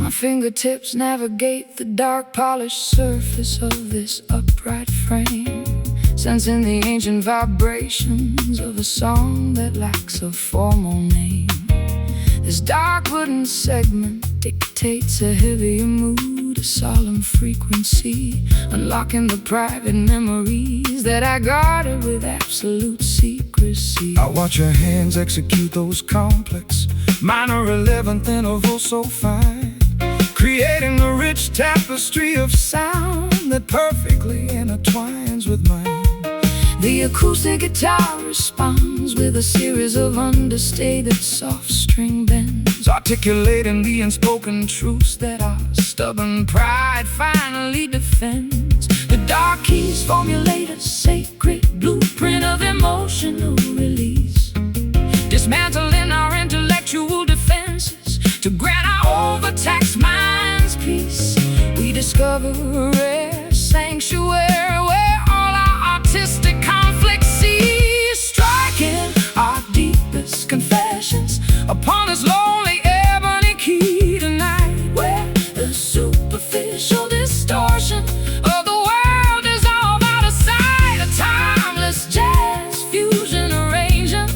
My fingertips navigate the dark polished surface of this upright frame, sensing the ancient vibrations of a song that lacks a formal name. This dark wooden segment dictates a heavier mood, a solemn frequency, unlocking the private memories that I guarded with absolute secrecy. I watch your hands execute those complex minor 11th intervals so fine, creating a rich tapestry of sound that perfectly intertwines with mine. The acoustic guitar responds with a series of understated soft string bends, articulating the unspoken truths that our stubborn pride finally defends. The dark keys formulate a sacred blueprint of emotional release, dismantling our intellectual defenses to grant our overtaxed minds peace. We discover a rare sanctuary where all our artistic conflicts cease, striking our deepest confessions upon this lonely ebony key tonight, where the superficial distortion of the world is all out of sight. A timeless jazz fusion arrangement,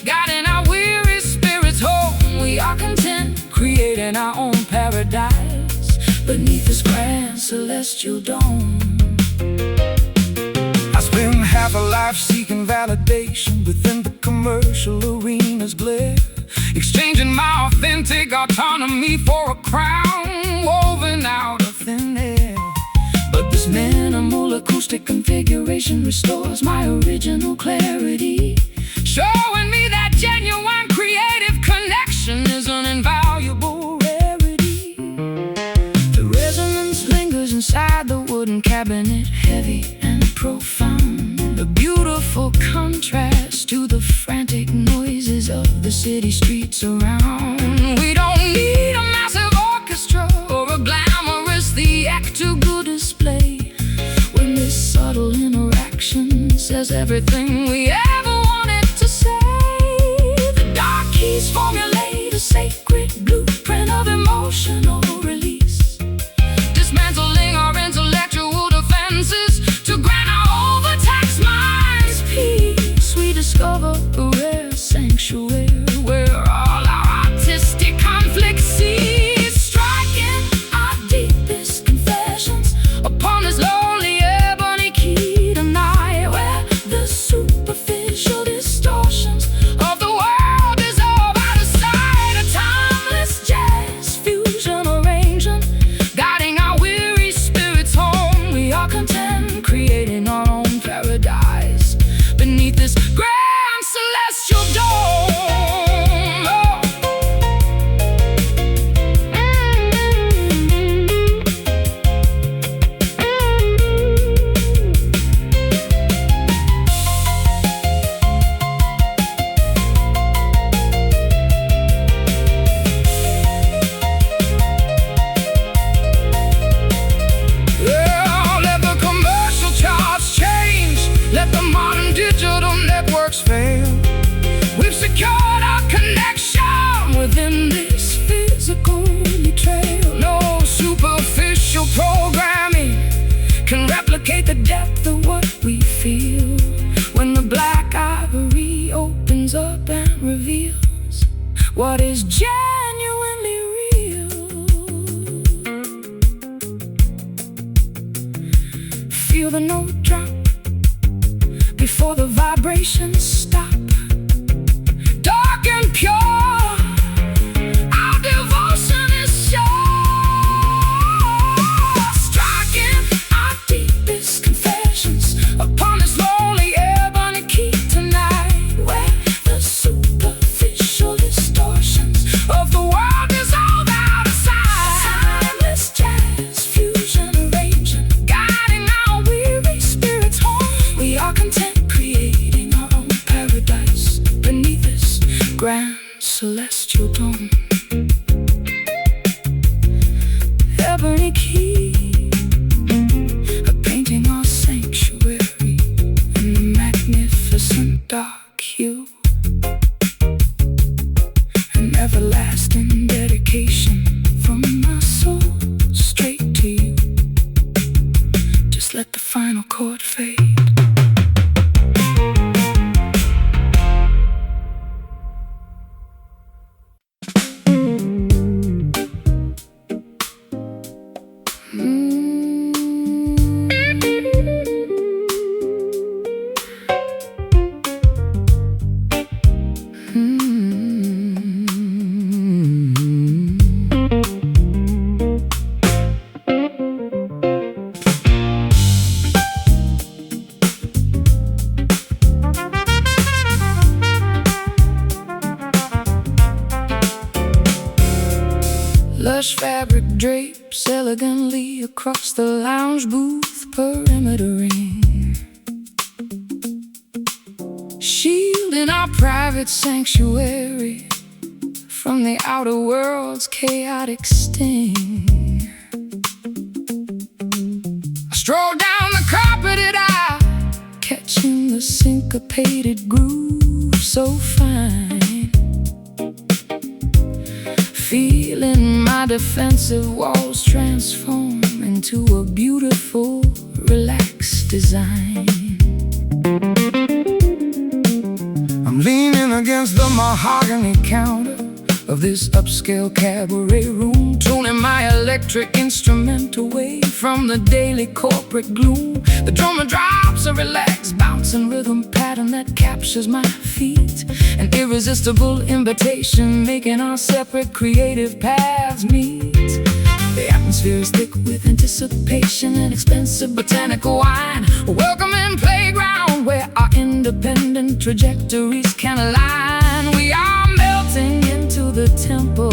guiding our weary spirits home. We are content, creating our own paradise beneath this grand celestial dome. I spend half a life seeking validation within the commercial arena's glare, exchanging my authentic autonomy for a crown woven out of thin air. But this minimal acoustic configuration restores my original clarity, showing me that genuine creative connection is an invaluable rarity. The resonance lingers inside the wooden cabinet, heavy and profound, a beautiful contrast to the frantic noises of the city streets around. We don't need a massive orchestra or a glamorous theatrical display when this subtle interaction says everything we ever wanted to say. The dark keys formulate a sacred blueprint of emotional release, dismantling our intellectual defenses to grant our overtaxed minds peace. We discover a rare sanctuary where all our artistic conflicts cease, striking our deepest confessions upon this lonely ebony key tonight, where the superficial distortions of the world dissolve out of sight. A timeless jazz fusion arrangement, guiding our weary spirits home. We are content, creating our own paradise beneath this grand celestial dome. Let the commercial charts change, let the modern digital networks fail. We've secured our connection within this physical betrayal. No superficial programming can replicate the depth of what we feel when the black ivory opens up and reveals what is genuinely real. Feel the note drop before the vibrations stop. Dark and pure, our devotion is sure, striking our deepest confessions upon this lonely ebony key tonight, where the superficial distortions of the world dissolve out of sight. Timeless jazz fusion arrangement, guiding our weary spirits home. We are content, creating our own paradise let the final chord fade. Lush fabric drapes elegantly across the lounge booth perimetering, shielding our private sanctuary from the outer world's chaotic sting. I stroll down the carpeted aisle, catching the syncopated groove so fine, feeling my defensive walls transform into a beautiful, relaxed design. I'm leaning against the mahogany counter of this upscale cabaret room, tuning my electric instrument away from the daily corporate gloom. The drummer drops a relaxed, bouncing rhythm pattern that captures my feet, an irresistible invitation making our separate creative paths meet. The atmosphere is thick with anticipation and expensive botanical wine, a welcoming playground where our independent trajectories can align. We are melting into the tempo,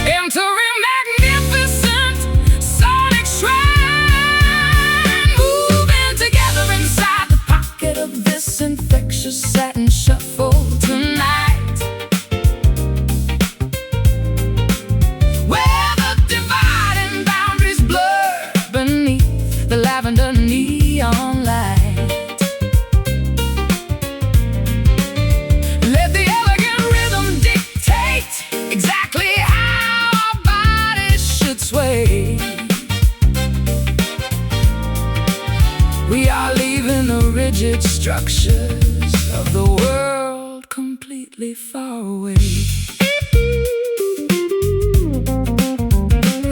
entering magnificent sonic shrine, moving together inside the pocket of this infectious satin shuffle tonight, where the dividing boundaries blur beneath the lavender neon light. Let the elegant rhythm dictate exactly how our bodies should sway. We are leaving the rigid structures of the world completely far away.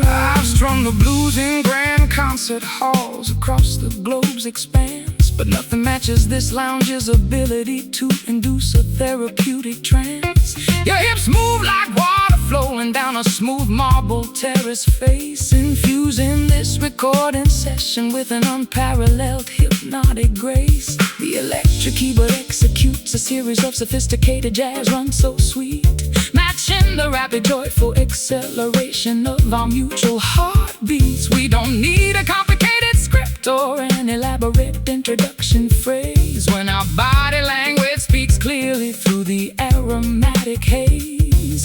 I've strung the blues in grand concert halls across the globe's expanse, but nothing matches this lounge's ability to induce a therapeutic trance. Your hips move like water flowing down a smooth marble terrace face, infusing this recording session with an unparalleled hypnotic grace. The electric keyboard executes a series of sophisticated jazz runs so sweet, matching the rapid, joyful acceleration of our mutual heartbeats. We don't need a complicated script or an elaborate introduction phrase when our body language speaks clearly through the aromatic haze.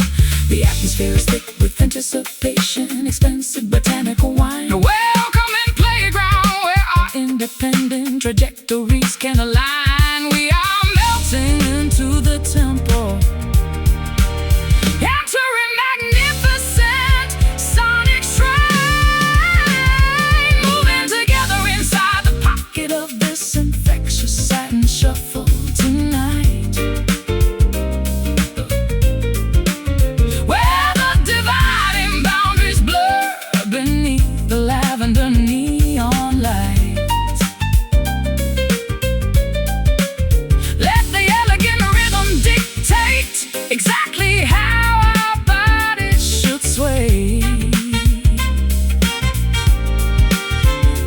The atmosphere is thick with anticipation, expensive botanical wine, a welcoming playground where our independent trajectories can align. We are melting into the tempo, entering magnificent sonic shrine, moving together inside the pocket of this infectious satin shuffle tonight, where the dividing boundaries blur beneath the lavender neon light. Let the elegant rhythm dictate exactly how our bodies should sway.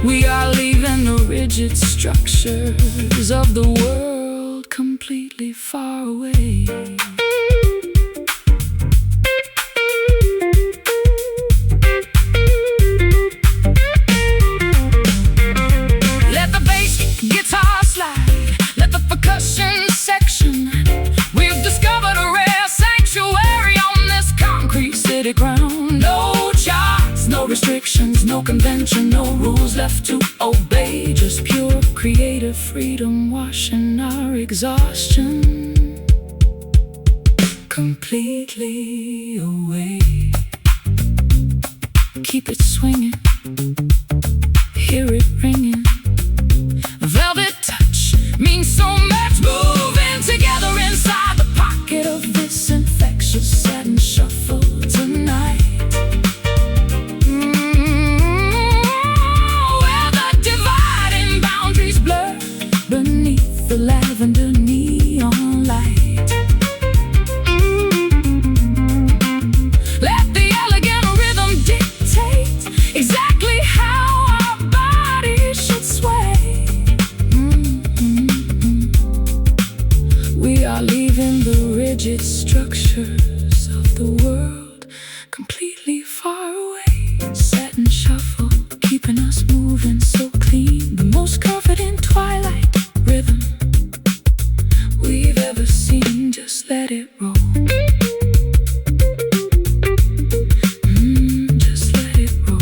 We are leaving the rigid structures of the world completely far away. Let the bass guitar slide, let the percussion section. We've discovered a rare sanctuary on this concrete city ground. No charts, no restrictions, no convention, no rules left to obey. Just pure creative freedom washing our exhaustion completely away. Keep it swinging, hear it ringing. Velvet touch means so much. Moving together inside the pocket of this infectious satin shuffle tonight. Where the dividing boundaries blur beneath the lavender neon light. Let the elegant rhythm dictate exactly how our bodies should sway. We are leaving the rigid structures of the world completely far away. Satin shuffle, keeping us moving so clean. The most comforting twilight rhythm we've ever seen. Just let it roll. Just let it roll.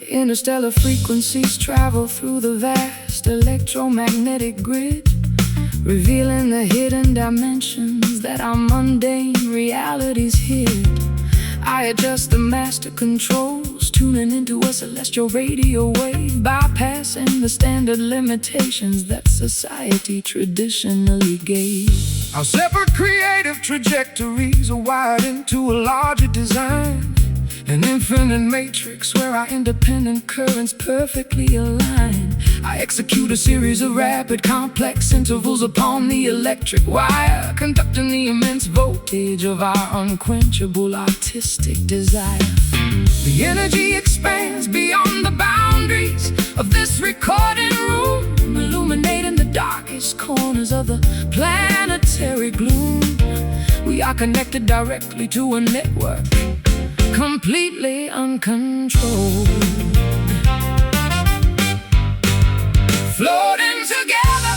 Interstellar frequencies travel through the vast electromagnetic grid, revealing the hidden dimensions that our mundane realities hid. I adjust the master controls, tuning into a celestial radio wave, bypassing the standard limitations that society traditionally gave. Our separate creative trajectories are wired into a larger design, an infinite matrix where our independent currents perfectly align. I execute a series of rapid, complex intervals upon the electric wire, conducting the immense voltage of our unquenchable artistic desire. The energy expands beyond the boundaries of this recording room, illuminating the darkest corners of the planetary gloom. We are connected directly to a network, completely uncontrolled, floating together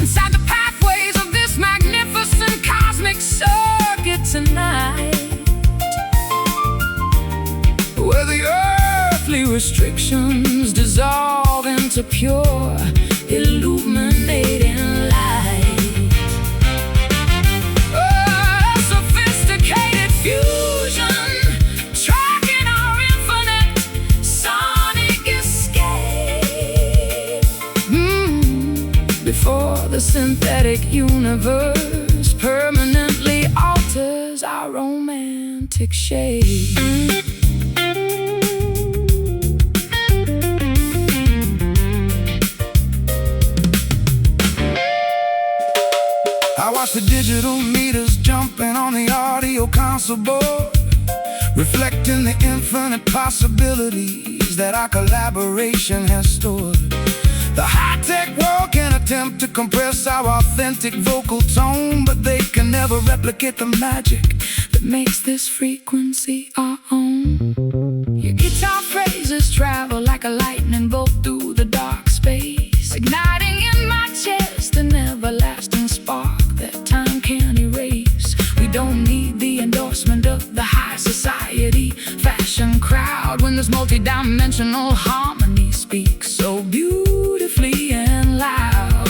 inside the pathways of this magnificent cosmic circuit tonight, where the earthly restrictions dissolve into pure, illuminating light. A sophisticated fusion, before the synthetic universe permanently alters our romantic shape. I watch the digital meters jumping on the audio console board, reflecting the infinite possibilities that our collaboration has stored. The high-tech world can attempt to compress our authentic vocal tone, but they can never replicate the magic that makes this frequency our own. Your guitar phrases travel like a lightning bolt through the dark space, igniting in my chest an everlasting spark that time can't erase. We don't need the endorsement of the high society fashion crowd when this multi-dimensional harmony speaks so beautifully and loud.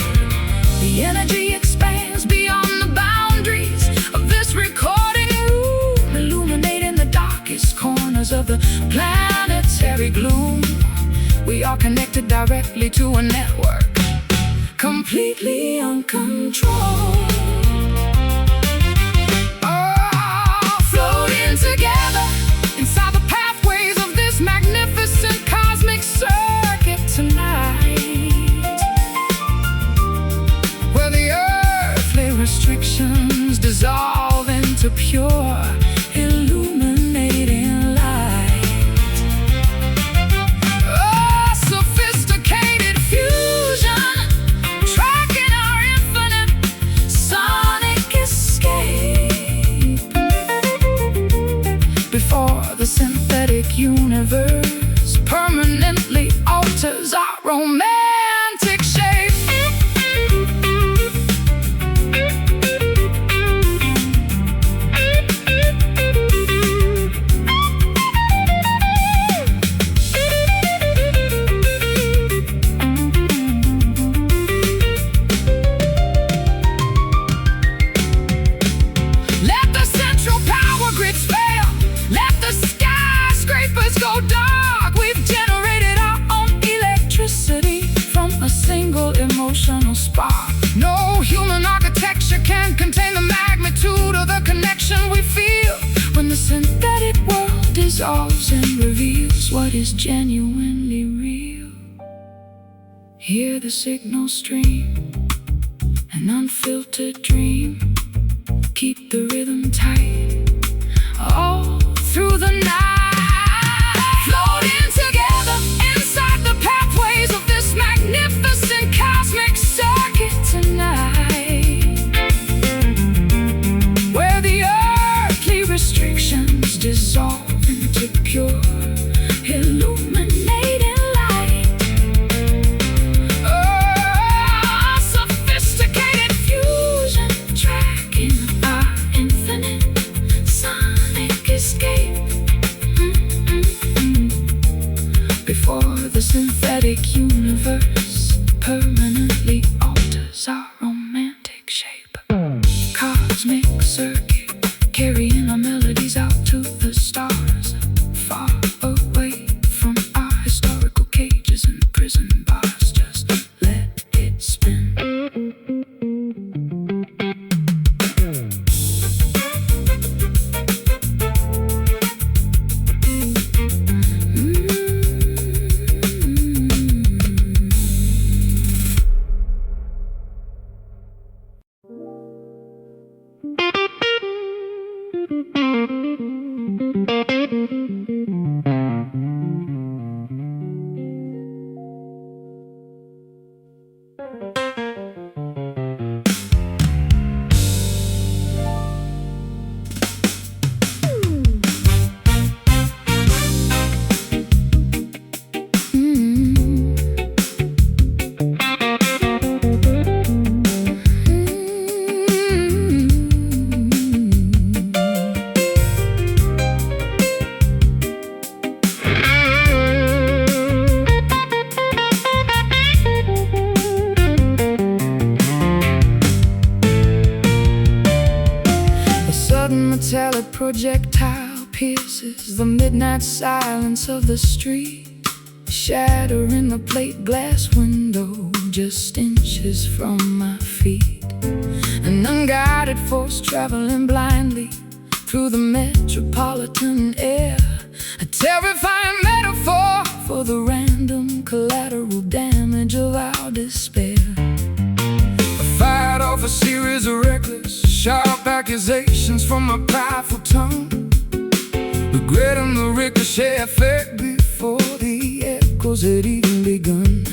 The energy expands beyond the boundaries of this recording room, illuminating the darkest corners of the planetary gloom. We are connected directly to a network, completely uncontrolled. Floating together inside the pathways of this magnificent cosmic circuit tonight, where the earthly restrictions dissolve into dissolves and reveals what is genuinely real. Hear the signal stream, an unfiltered dream. Keep the rhythm tight all through the night. Floating together inside the pathways of this magnificent cosmic circuit tonight, where the earthly restrictions dissolve into pure illuminating light. A sophisticated fusion tracking our infinite sonic escape. Before the synthetic universe permanently alters our romantic shape. Cosmic circuit, carrying our melodies out to the stars, far away from our historical cages and prison bars. Just let it spin. Metallic projectile pierces the midnight silence of the street, shattering the plate glass window just inches from my feet. An unguided force traveling blindly through the metropolitan air, a terrifying metaphor for the random collateral damage of our despair. I fired off a series of reckless, sharp accusations from my prideful tongue, regretting the ricochet effect before the echoes had even begun.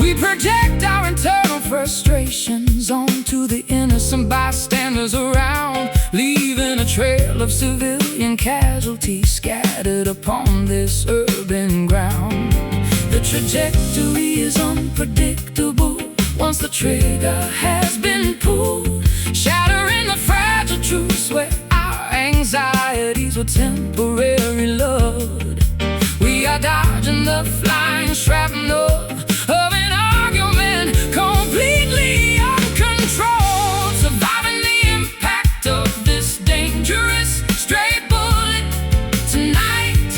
We project our internal frustrations onto the innocent bystanders around, leaving a trail of civilian casualties scattered upon this urban ground. The trajectory is unpredictable once the trigger has been pulled, shattering the fragile truths where our anxieties were temporary lulled. We are dodging the flying shrapnel of an argument, completely uncontrolled, surviving the impact of this dangerous stray bullet tonight,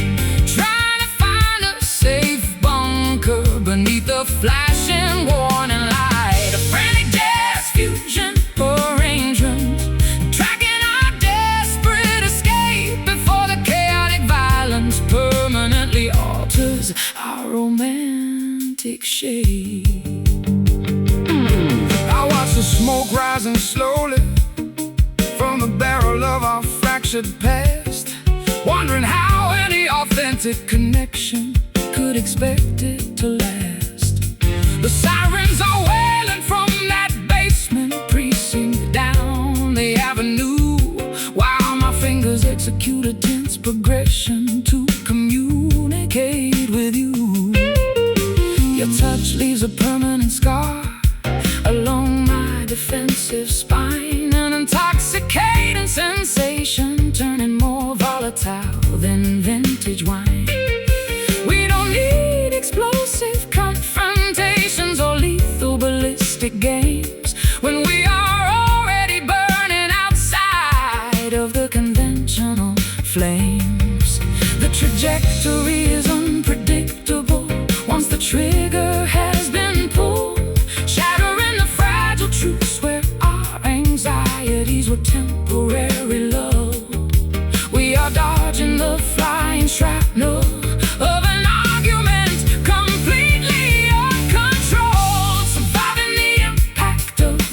trying to find a safe bunker beneath the flashing warning light. A frantic jazz fusion arrangements, tracking our desperate escape before the chaotic violence permanently alters our romantic shape. I watch the smoke rising slowly from the barrel of our fractured past, wondering how any authentic connection could expect it to last. The sirens are wailing from that basement precinct down the avenue, while my fingers execute a tense progression to communicate with you. Your touch leaves a permanent scar along my defensive spine, an intoxicating sensation turning more volatile than vintage wine. We don't need explosive confrontations or lethal ballistic games when we are already burning outside of the conventional flames. The trajectory is unpredictable once the trigger has been pulled, shattering the fragile truths where our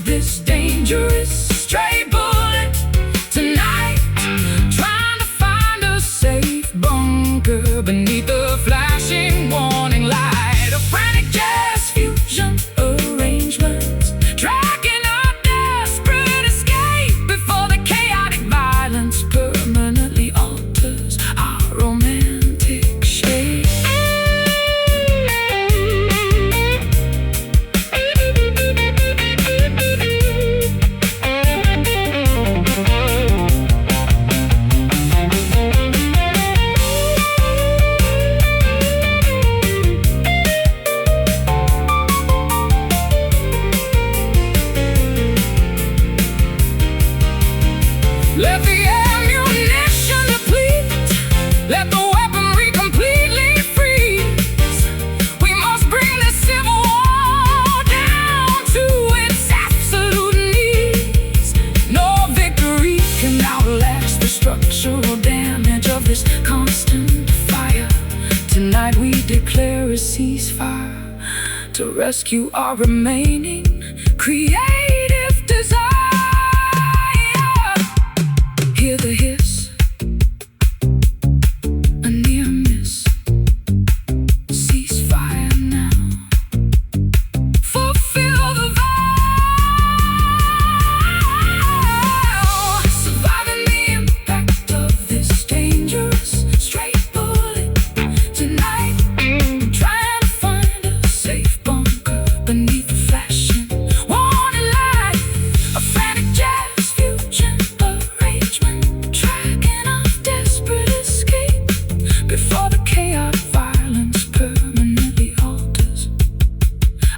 this dangerous stray bullet tonight, trying to find a safe bunker beneath the flashing warning light. A frantic jazz fusion arrangements, tracking a desperate escape before the chaotic violence permanently alters our romantic shape. Let the ammunition deplete, let the weaponry completely freeze. We must bring this civil war down to its absolute knees. No victory can outlast the structural damage of this constant fire. Tonight we declare a ceasefire to rescue our remaining creative desire. Hear the hiss, a near miss. Ceasefire now. Fulfill the vow. Surviving the impact of this dangerous stray bullet tonight. Trying to find a safe bunker beneath the flashing warning light. A frantic jazz fusion arrangement, tracking our desperate escape before the chaotic violence permanently alters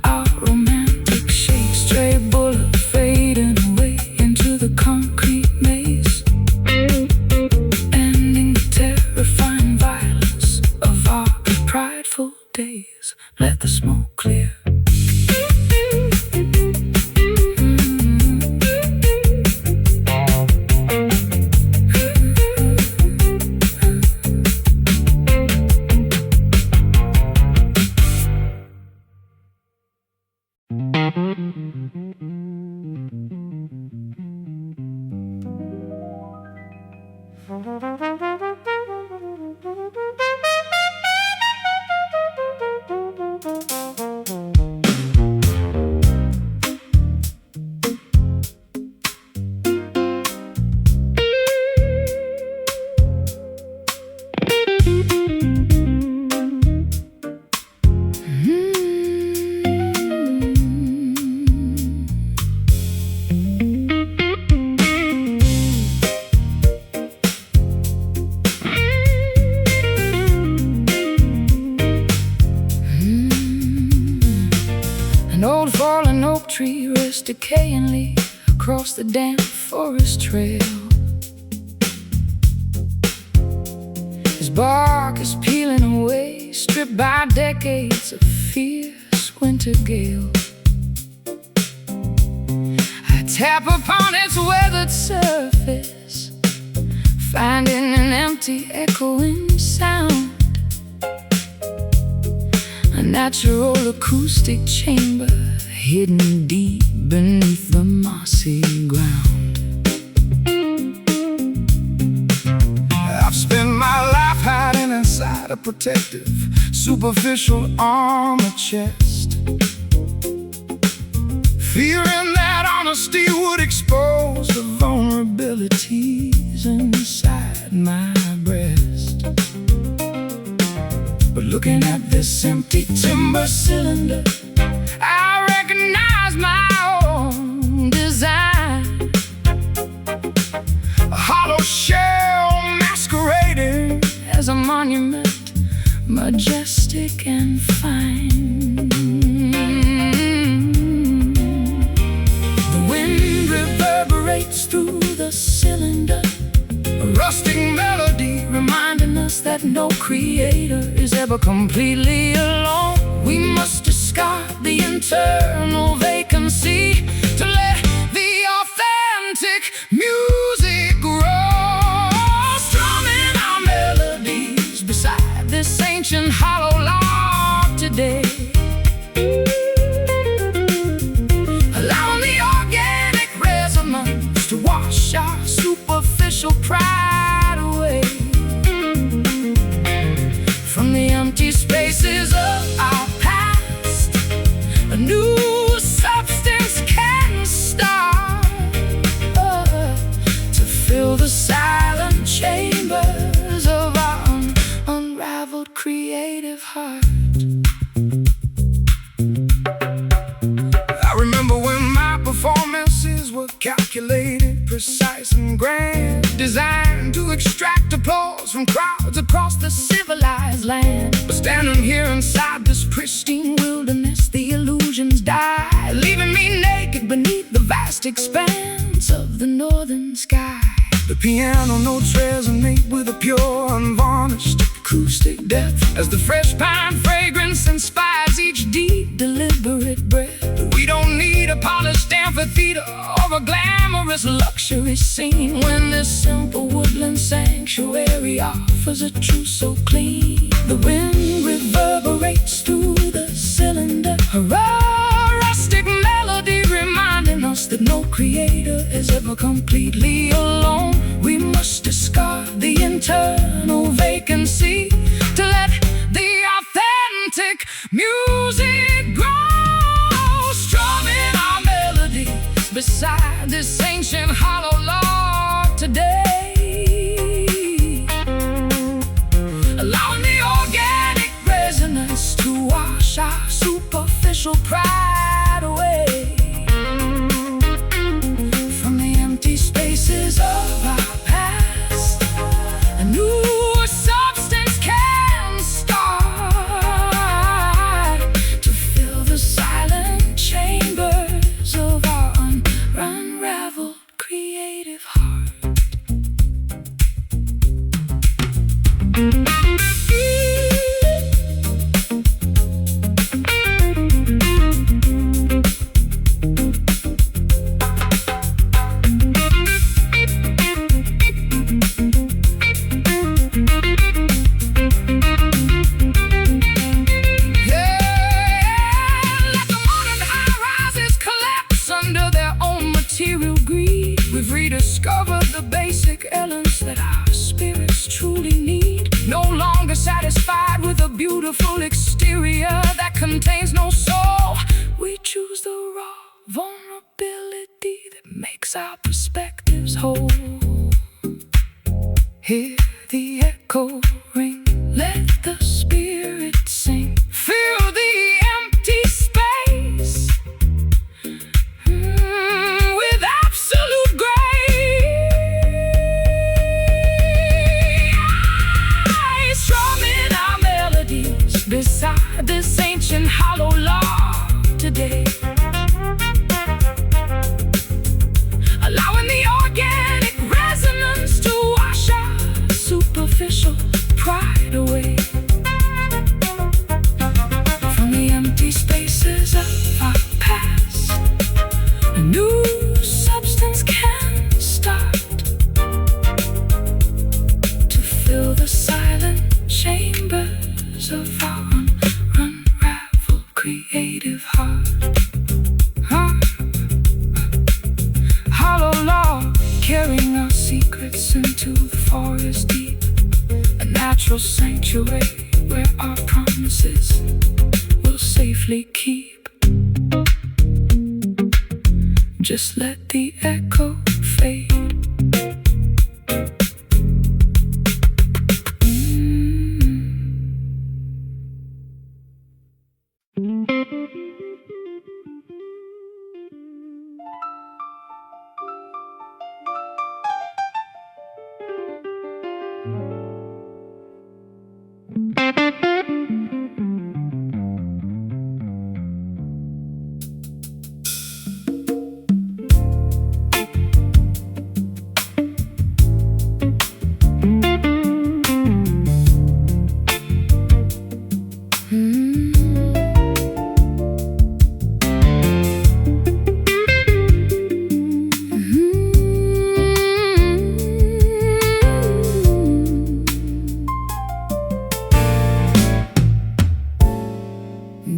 our romantic shape. Stray bullet fading away into the concrete maze, ending the terrifying violence of our prideful days. Let the smoke clear. An old fallen oak tree rests decayingly across the damp forest trail. His bark is peeling away, stripped by decades of fierce winter gale. I tap upon its weathered surface, finding an empty echoing sound. A natural acoustic chamber hidden deep beneath the mossy ground. I've spent my life hiding inside a protective, superficial armor chest, fearing that honesty would expose the vulnerabilities inside my breast. But looking at this empty timber cylinder, I recognize my own design. A hollow shell masquerading as a monument, majestic and fine. The wind reverberates through the cylinder, a rustic melody reminding us that no creator is ever completely alone. We must discard the internal vacancy to let the authentic music grow. Strumming our melodies beside this ancient hollow log today, allowing the organ calculated, precise and grand, designed to extract applause from crowds across the civilized land. But standing here inside this pristine wilderness, the illusions die, leaving me naked beneath the vast expanse of the northern sky. The piano notes resonate with a pure, unvarnished acoustic depth, as the fresh pine fragrance inspires each deep, deliberate breath. We don't need a polished amphitheater or a glamorous luxury scene when this simple woodland sanctuary offers a truth so clean. The wind reverberates through the cylinder, a raw, rustic melody reminding us that no creator is ever completely alone. We must discard the internal vacancy to let the authentic music grow, strumming our melodies beside this ancient hollow log today, allowing the organic resonance to wash our superficial pride away. From the empty spaces of our past, a new substance can start to fill the silent chambers of our unraveled creative heart. We've rediscovered the basic elements that our spirits truly need. No longer satisfied with a beautiful exterior that contains no soul. We choose the raw vulnerability that makes our perspectives whole. Hear the echo ring, let the spirit sing. Feel the empty space with absolute grace. Strumming our melodies beside this ancient hollow log today, allowing the organic resonance to wash our superficial pride away. From the empty spaces of our past, a new substance can start to fill the silent chambers of our unraveled creative heart. Hollow log, carrying our secrets into the forest deep, a natural sanctuary where our promises will safely keep. Just let the echo fade.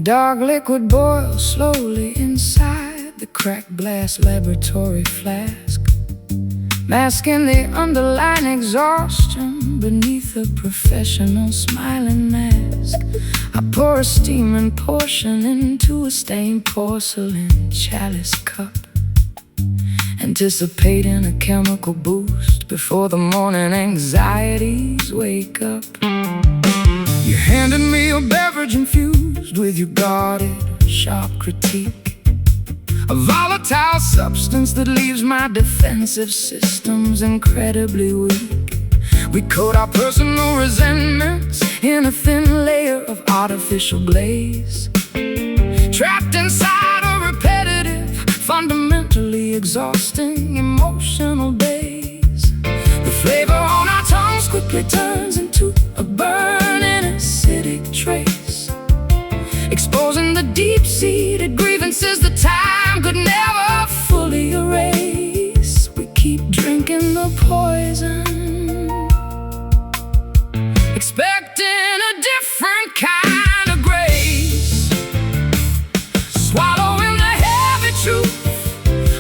Dark liquid boils slowly inside the cracked glass laboratory flask, masking the underlying exhaustion beneath a professional smiling mask. I pour a steaming portion into a stained porcelain chalice cup, anticipating a chemical boost before the morning anxieties wake up. You handed me a beverage infused with your guarded, sharp critique, a volatile substance substance that leaves my defensive systems incredibly weak. We coat our personal resentments in a thin layer of artificial glaze, trapped inside a repetitive, fundamentally exhausting emotional daze. The flavor on our tongues quickly turns into a burning acidic trace, exposing the deep-seated grievances that time could never fully erase. We keep drinking the poison, expecting a different kind of grace, swallowing the heavy truth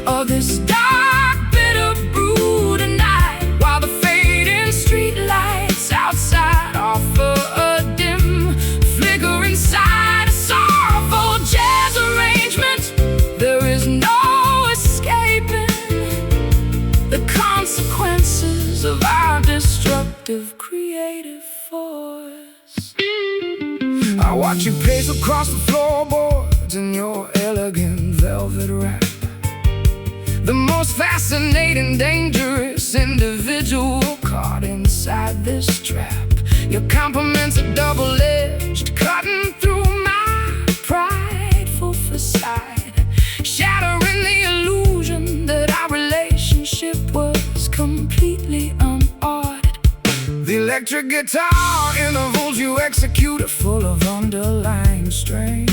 of this dark, bitter brew tonight, while the fading street lights outside offer a dim, flickering sign, a sorrowful jazz arrangement. There is no escaping the consequences of our destructive creative force. I watch you pace across the floorboards in your elegant velvet wrap, the most fascinating, dangerous individual caught inside this trap. Your compliments are double-edged, cutting through my prideful facade, shattering the illusion that our relationship was completely unordered. The electric guitar intervals you execute are full of underlying strain,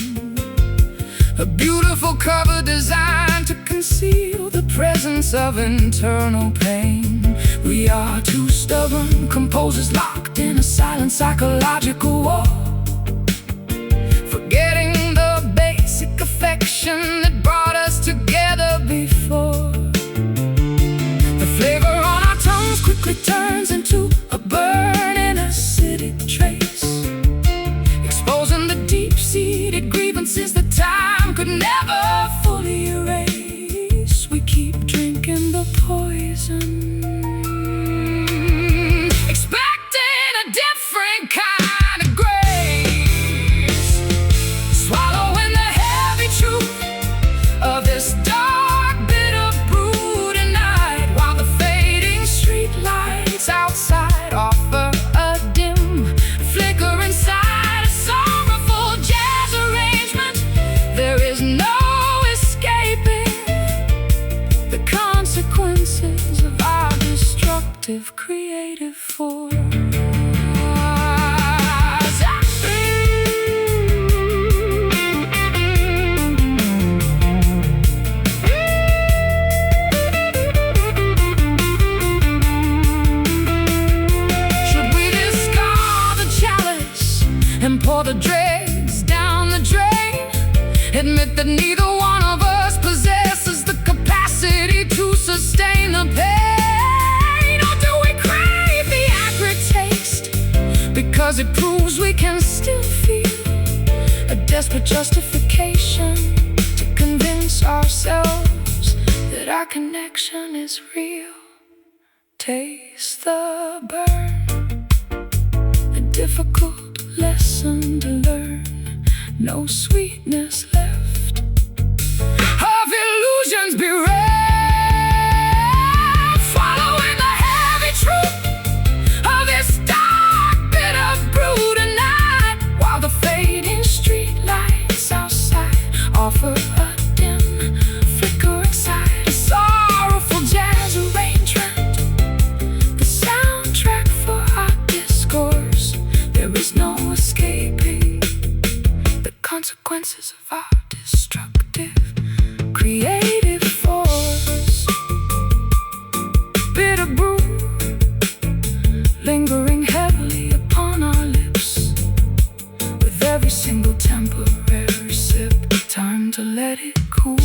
a beautiful cover designed to conceal the presence of internal pain. We are two stubborn composers locked in a silent psychological war, forgetting the basic affection that brought us together before. The flavor on our tongues quickly turns into a burning acidic trace, exposing the deep-seated grievances that time could never fully erase. We keep drinking the poison, expecting a different kind of grace, swallowing the heavy truth of this dark, bitter brew tonight, while the fading street lights outside offer a dim, flickering sign, a sorrowful jazz arrangement. There is no escaping the consequences of our destructive creative force. Should we discard the chalice and pour the dregs down the drain? Admit that neither one of us possesses the capacity to sustain the pain? Or do we crave the acrid taste because it proves we can still feel, a desperate justification to convince ourselves that our connection is real? Taste the burn, a difficult lesson to learn. No sweetness left of illusions bereft, following the heavy truth of this dark, bitter brew tonight, while the fading street lights outside offer a dim, flickering sight, a sorrowful jazz arrangement, the soundtrack for our discourse. There is no escaping the consequences of our destructive creative force. Bitter brew lingering heavily upon our lips, with every single temporary sip, time to let it cool.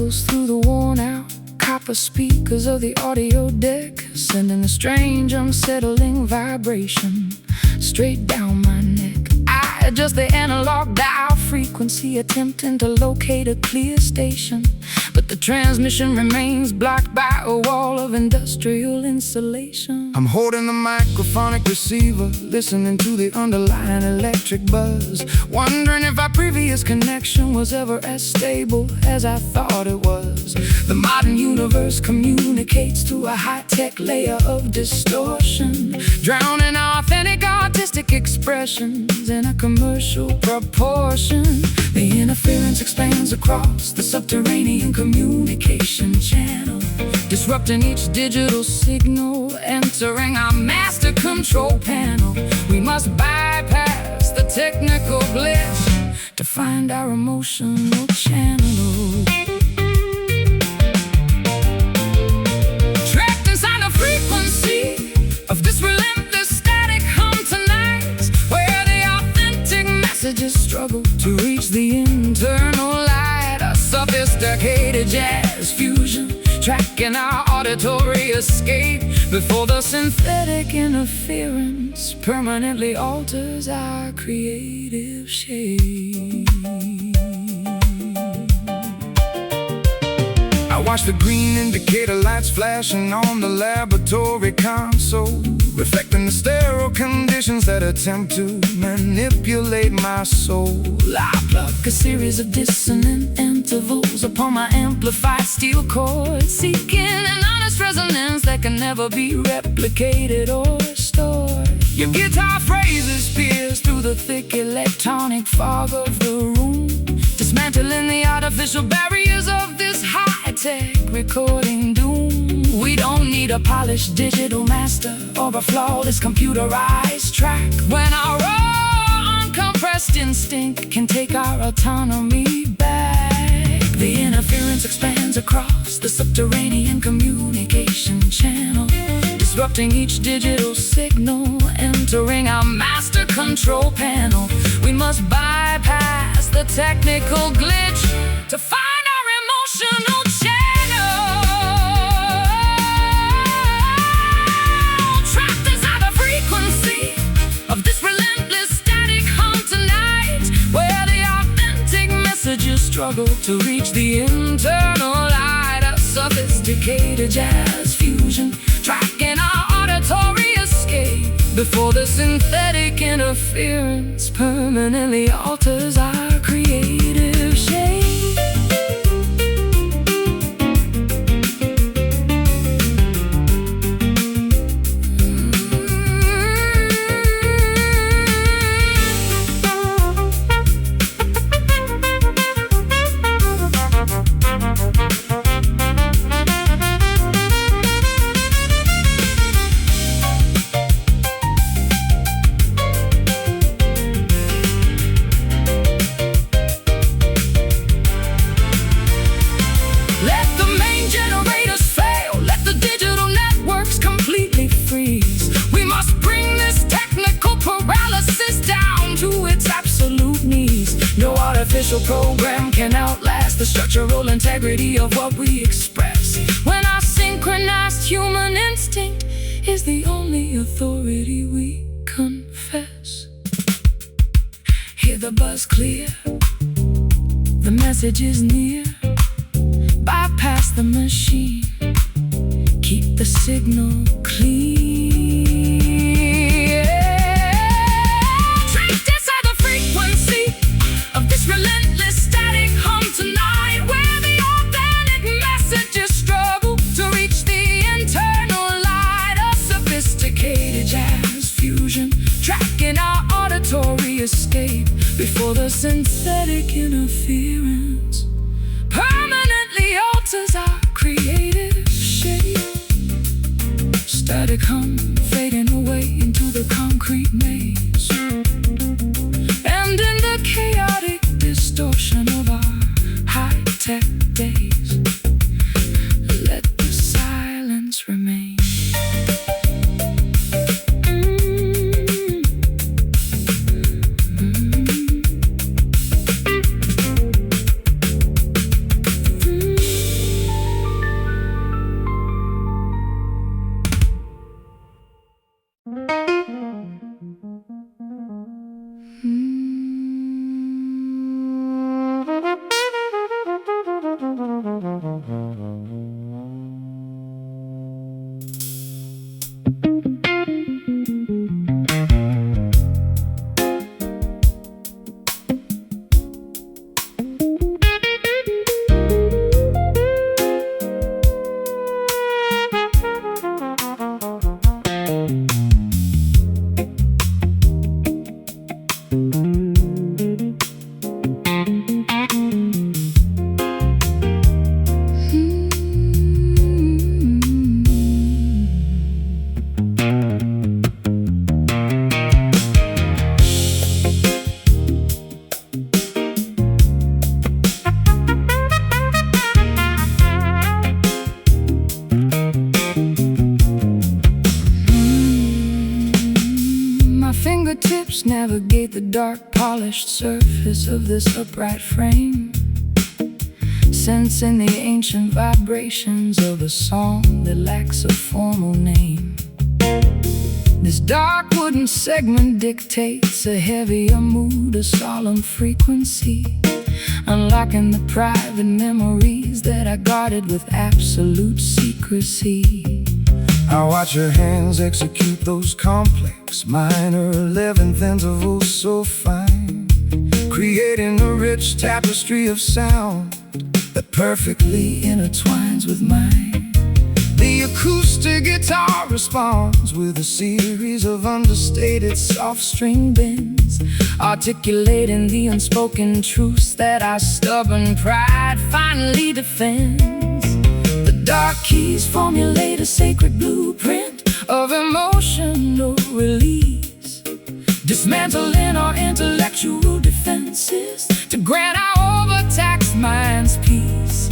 echoes through the worn-out copper speakers of the audio deck, sending a strange, unsettling vibration straight down my neck. I adjust the analog dial frequency, attempting to locate a clear station, but the transmission remains blocked by a wall of industrial insulation. I'm holding the microphonic receiver, listening to the underlying electric buzz, wondering if our previous connection was ever as stable as I thought it was. The modern universe communicates through a high-tech layer of distortion, drowning our authentic artistic expressions in a commercial proportion. The interference expands across the subterranean communication channel, disrupting each digital signal, entering our master control panel. We must bypass the technical glitch to find our emotional channel. Trapped inside the frequency of this relentless static hum tonight, where the authentic messages struggle to reach the internal light. A sophisticated jazz fusion, tracking our auditory escape before the synthetic interference permanently alters our creative shape. I watch the green indicator lights flashing on the laboratory console, reflecting the sterile conditions that attempt to manipulate my soul. I pluck a series of dissonant intervals upon my amplified steel chords, seeking an honest resonance that can never be replicated or restored. Your guitar phrases pierce through the thick electronic fog of the room, dismantling the artificial barriers of this high-tech recording doom. We don't need a polished digital master or a flawless computerized track, when our raw, uncompressed instinct can take our autonomy back. The interference expands across the subterranean communication channel, disrupting each digital signal, entering our master control panel. We must bypass the technical glitch to find our emotional channel. Trapped inside the frequency of this relentless static hum tonight, where the authentic messages struggle to reach the internal light. A sophisticated jazz fusion, tracking our auditory escape before the synthetic interference permanently alters our creative shape. Artificial program can outlast the structural integrity of what we express, when our synchronized human instinct is the only authority we confess. Hear the buzz clear, the message is near. Bypass the machine, keep the signal clear. Trapped inside the frequency of this relentless static hum tonight, where the authentic messages struggle to reach the internal light. A sophisticated jazz fusion, tracking our auditory escape before the synthetic interference permanently alters our creative shape. Static hum fading away into the concrete maze, and in the chaotic distortion of our high-tech days, let the silence remain. fingertips navigate the dark polished surface of this upright frame, sensing the ancient vibrations of a song that lacks a formal name. This dark wooden segment dictates a heavier mood, a solemn frequency, unlocking the private memories that I guarded with absolute secrecy. I watch your hands execute those complex minor 11th intervals so fine, creating a rich tapestry of sound that perfectly intertwines with mine. The acoustic guitar responds with a series of understated soft string bends, articulating the unspoken truths that our stubborn pride finally defends. The dark keys formulate a sacred blueprint of emotional release, dismantling our intellectual defenses to grant our overtaxed minds peace.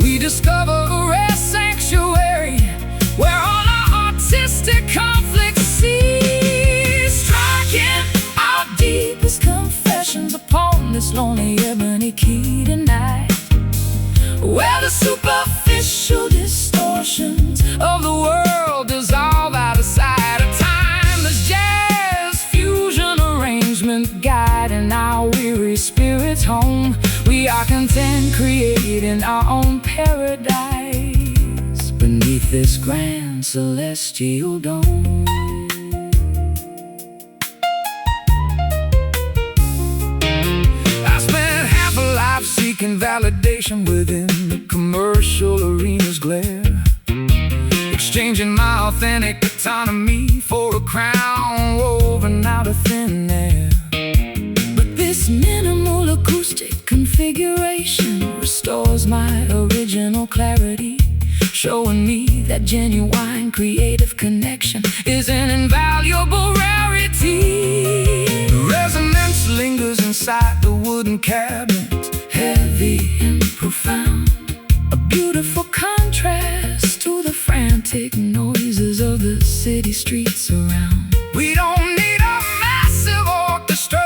We discover a rare sanctuary where all our artistic conflicts cease, striking our deepest confessions upon this lonely ebony key tonight, where the superficial distortions of the world dissolve out of sight. A timeless jazz fusion arrangement guiding our weary spirits home. We are content creating our own paradise beneath this grand celestial dome. I spent half a life seeking validation within the commercial arena's glare, exchanging my authentic autonomy for a crown woven out of thin air. But this minimal acoustic configuration restores my original clarity, showing me that genuine creative connection is an invaluable rarity. Resonance lingers inside the wooden cabinet, heavy and profound, a beautiful contrast to the frantic noises of the city streets around. We don't need a massive orchestra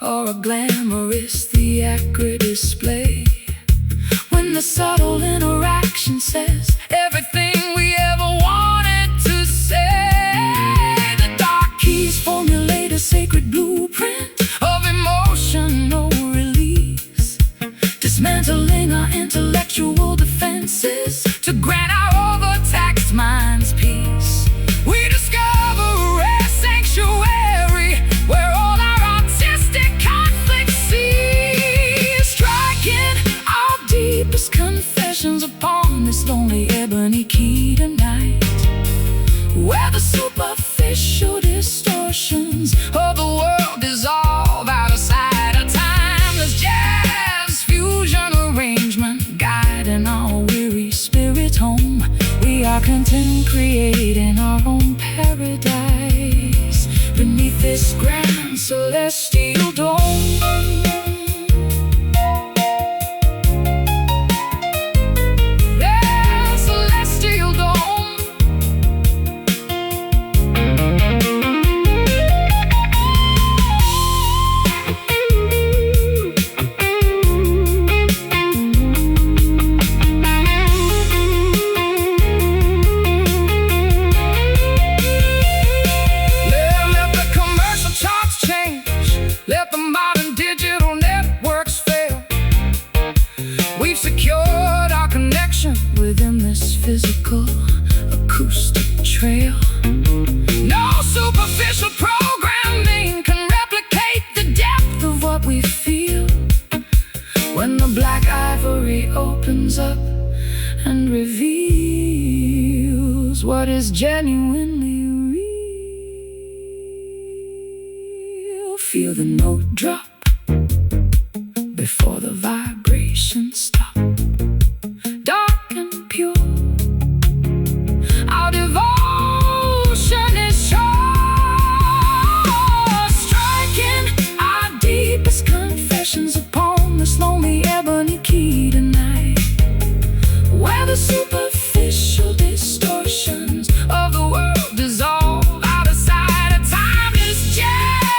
or a glamorous theatric display when the subtle interaction says everything we ever wanted to say. The dark keys formulate a sacred blueprint of emotional release, dismantling our intellectual defenses to grant our overtaxed minds peace. We discover a rare sanctuary where all our artistic conflicts cease, striking our deepest confessions upon this lonely ebony key tonight, where the superficial distortions of the world dissolve out of sight. A timeless jazz fusion arrangement guiding our weary spirits home. We are content creating our own paradise beneath this grand celestial dome. Let the modern digital networks fail. We've secured our connection within this physical acoustic trail. No superficial programming can replicate the depth of what we feel when the black ivory opens up and reveals what is genuinely real. Feel the note drop before the vibrations stop. Dark and pure, our devotion is sure, striking our deepest confessions upon this lonely ebony key tonight, where the superficial distortions of the world dissolve out of sight. A timeless jazz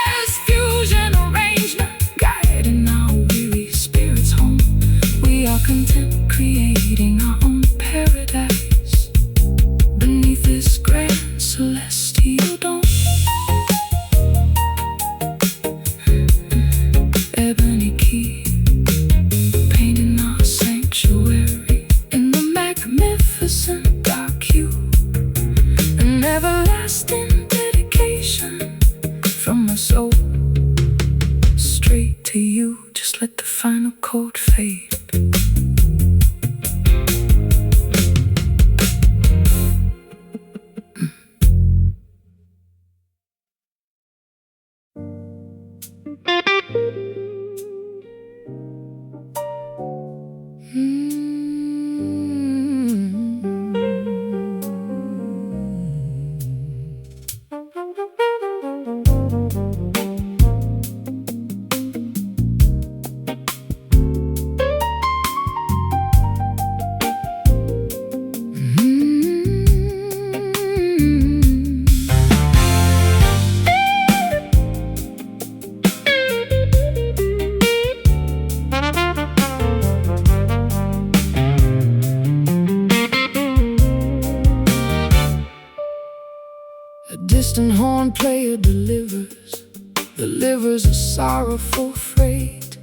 everlasting dedication from my soul straight to you. Just let the final chord fade. A distant horn player delivers a sorrowful freight,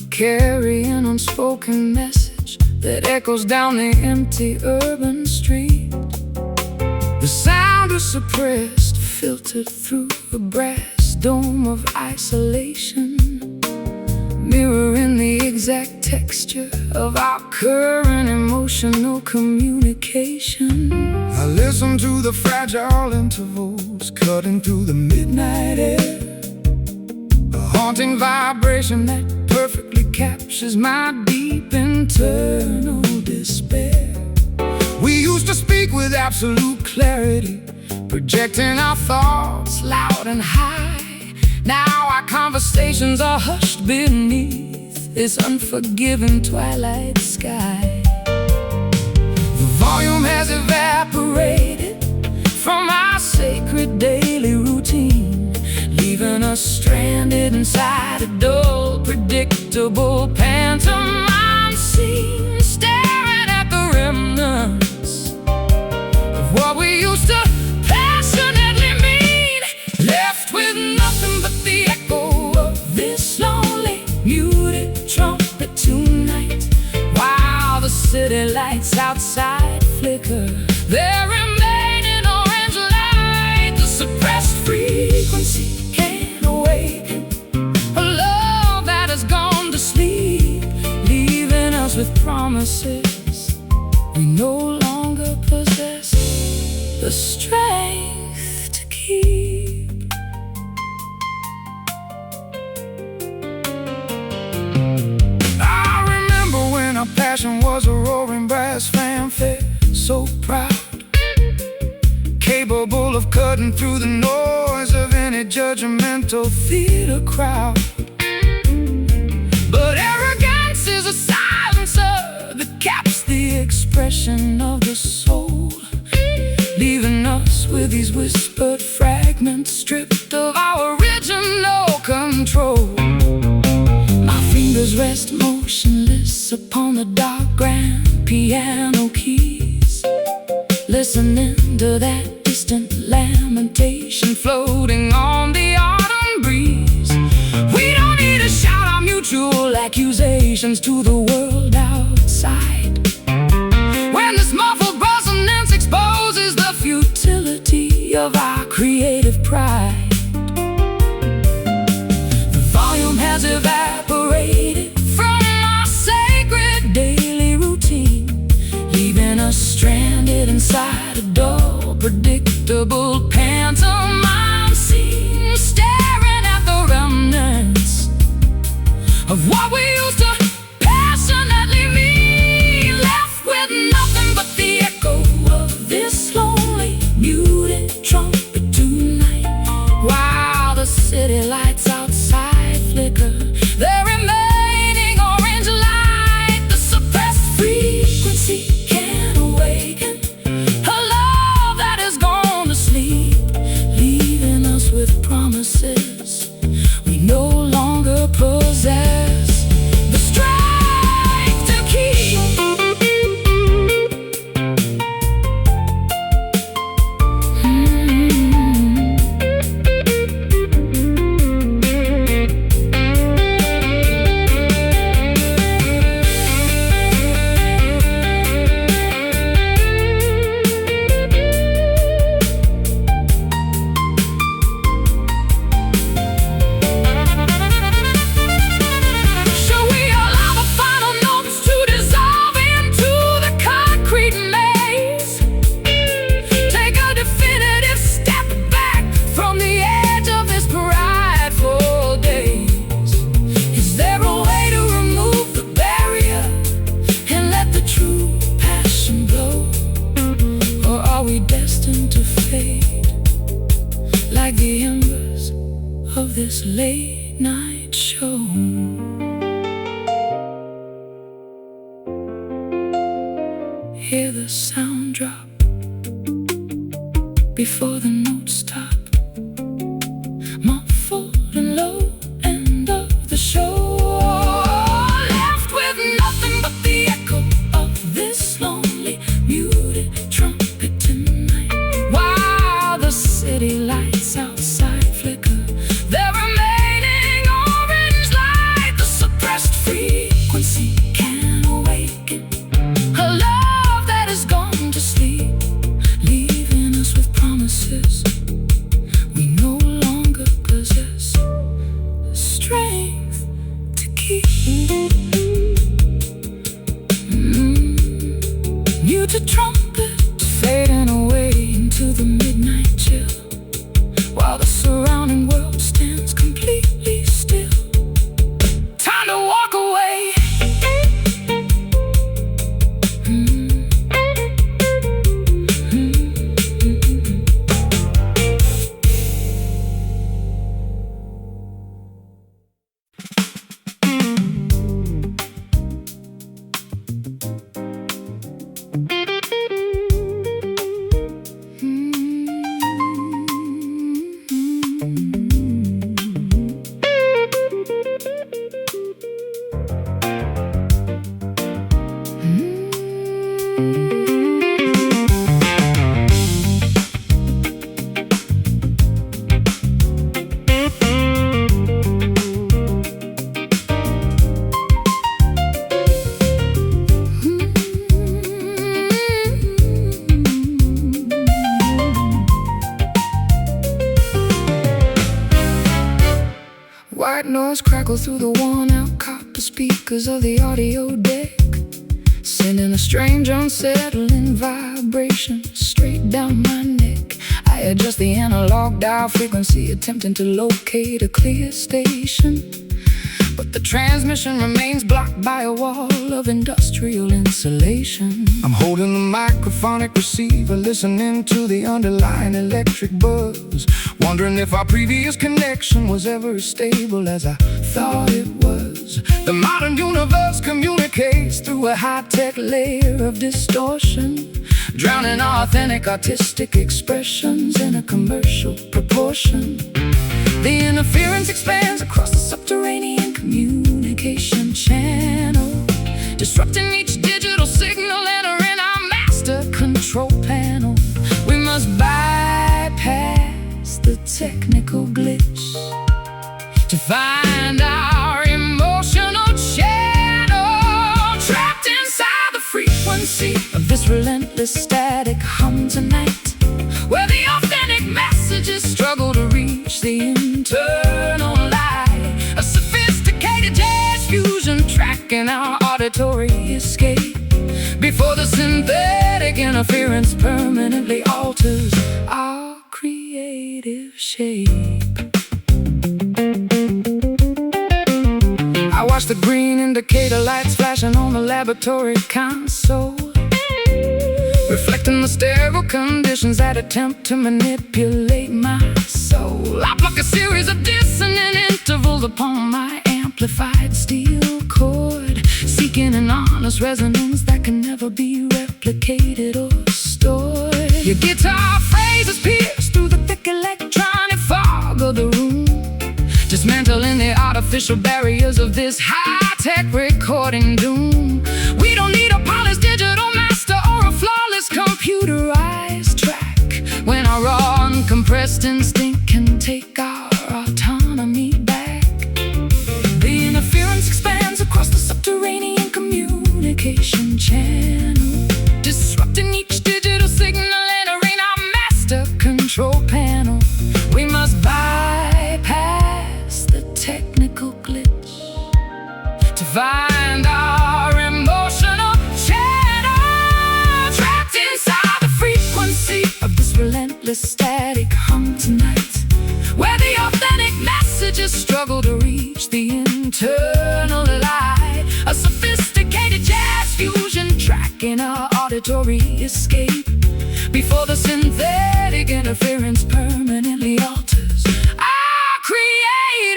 carrying unspoken message that echoes down the empty urban street. The sound is suppressed, filtered through a brass dome of isolation, mirroring the exact texture of our current emotional communication. I listen to the fragile intervals cutting through the midnight air, a haunting vibration that perfectly captures my deep internal despair. We used to speak with absolute clarity, projecting our thoughts loud and high. Now our conversations are hushed beneath this unforgiving twilight sky. The volume has evaporated from our sacred daily routine, leaving us stranded inside a dull, predictable pantomime scene, staring at the remnants of what we used to passionately mean, left with nothing but the echo of this lonely, muted trumpet tonight. While the city lights outside flicker their remaining orange light, the suppressed frequency can't awaken a love that has gone to sleep, leaving us with promises we no longer possess the strength to keep. I remember when our passion was a roaring brass fanfare, so proud, capable of cutting through the noise of any judgmental theater crowd. But arrogance is a silencer that caps the expression of the soul, leaving us with these whispered fragments stripped of our original control. My fingers rest motionless upon the dark grand piano keys, listening to that distant lamentation floating on the autumn breeze. We don't need to shout our mutual accusations to the world outside, when this muffled resonance exposes the futility of our creative pride. The volume has evaporated from our sacred daily routine, leaving us stranded inside a dull, predictable pantomime scene, staring at the remnants of what we used to passionately mean, left with nothing but the echo of this lonely, muted trumpet tonight. While the city lights outside flicker their remaining orange light, the suppressed frequency can't awaken a love that has gone to sleep, this late night show. Hear the sound drop before the notes stop. Muffled and low, end of the show. Left with nothing but the echo of this lonely, muted trumpet tonight. While the city lights outside flicker their remaining orange light, the suppressed frequency can awaken a love that has gone to sleep, leaving us with promises we no longer possess the strength to keep. Muted trumpet fading away into the midnight chill, while the surrounding world stands completely still. Time to walk away. White noise crackle through the worn-out copper speakers of the audio deck, sending a strange, unsettling vibration straight down my neck. I adjust the analog dial frequency, attempting to locate a clear station, but the transmission remains blocked by a wall of industrial insulation. I'm holding the microphonic receiver, listening to the underlying electric buzz, wondering if our previous connection was ever as stable as I thought it was. The modern universe communicates through a high-tech layer of distortion, drowning our authentic artistic expressions in a commercial proportion. The interference expands across the subterranean communication channel, disrupting each digital signal entering our master control panel. We must bypass the technical glitch to find our emotional channel, trapped inside the frequency of this relentless static hum tonight, where the authentic messages struggle to reach the internal light. A sophisticated jazz fusion tracking our auditory escape before the synthetic interference permanently alters our creative shape. I watch the green indicator lights flashing on the laboratory console, reflecting the sterile conditions that attempt to manipulate my soul. I pluck a series of dissonant intervals upon my amplified steel cord, seeking an honest resonance that can never be replicated or stored. Your guitar phrases pierce through the thick electronic fog of the room, dismantling the artificial barriers of this high-tech recording doom. We don't need a polished digital master or a flawless computerized track, when our raw uncompressed instinct can take our autonomy back. The interference expands across the subterranean communication channel, disrupting each digital signal entering our master control panel. We must bypass the technical glitch to find our emotional channel, trapped inside the frequency of this relentless static hum tonight, where the authentic messages struggle to reach the internal light. A sophisticated jazz fusion tracking our auditory escape before the synthetic interference permanently alters our creative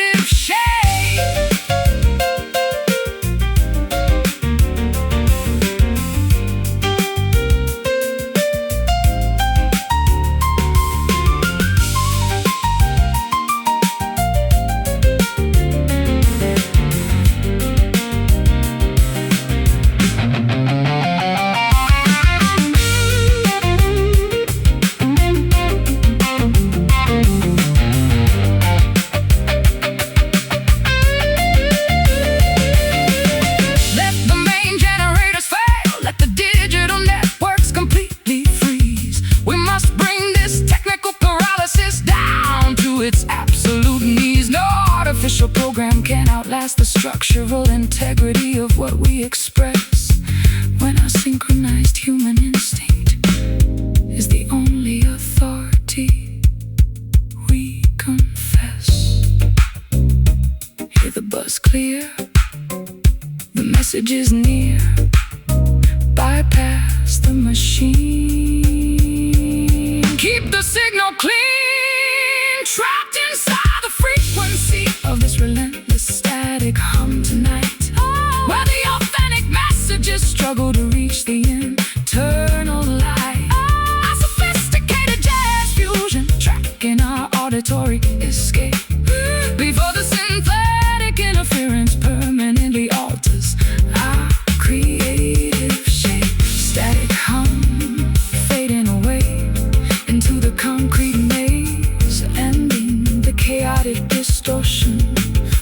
structural integrity of what we express, when our synchronized human instinct is the only authority we confess. Hear the buzz clear, the message is near. Bypass the machine, keep the signal clean, trapped inside the frequency of this relentless static hum tonight, where the authentic messages struggle to reach the internal light. A sophisticated jazz fusion track in our auditory escape, before the synthetic interference permanently alters our creative shape. Static hum fading away into the concrete maze, ending the chaotic distortion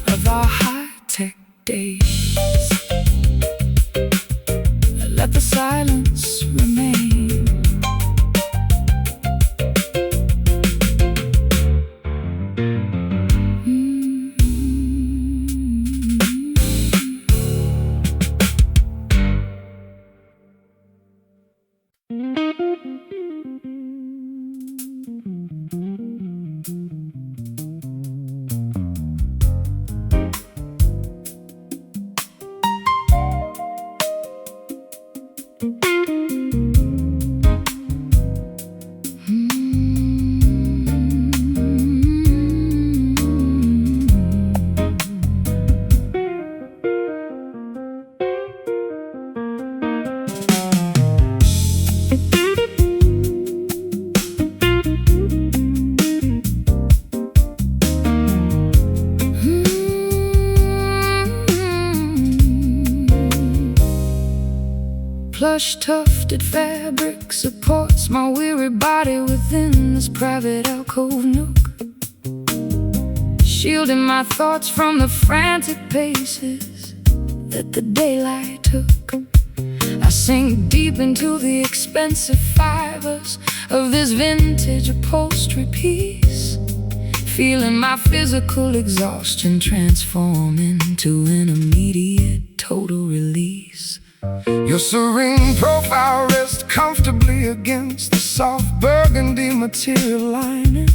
of our high-tech days. Let the silence remain. Plush tufted fabric supports my weary body within this private alcove nook, shielding my thoughts from the frantic paces that the daylight took. I sink deep into the expensive fibers of this vintage upholstery piece, feeling my physical exhaustion transform into an immediate total release. Your serene profile rests comfortably against the soft burgundy material lining,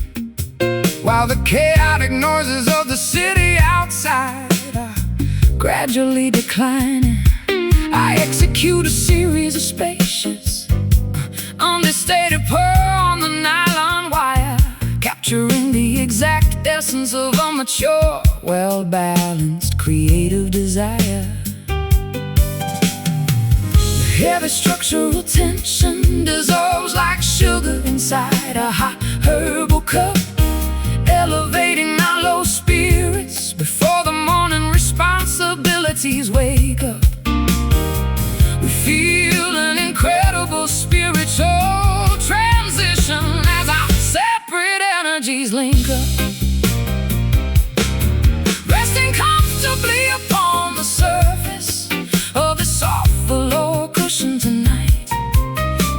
while the chaotic noises of the city outside are gradually declining. I execute a series of spacious understated purr on the nylon wire, capturing the exact essence of a mature, well-balanced creative desire. Heavy structural tension dissolves like sugar inside a hot herbal cup, elevating our low spirits before the morning responsibilities wake up. We feel an incredible spiritual transition as our separate energies link up, resting comfortably upon the surface of the soft velour cushion tonight,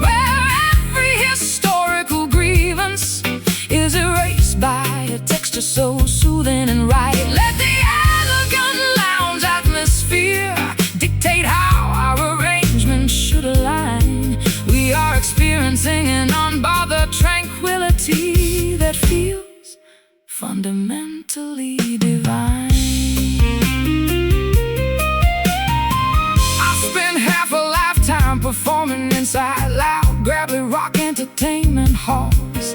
where every historical grievance is erased by a texture so soothing and right. Let the elegant lounge atmosphere dictate how our arrangement should align. We are experiencing an unbothered tranquility that feels fundamentally divine. Performing inside loud, gravelly rock entertainment halls,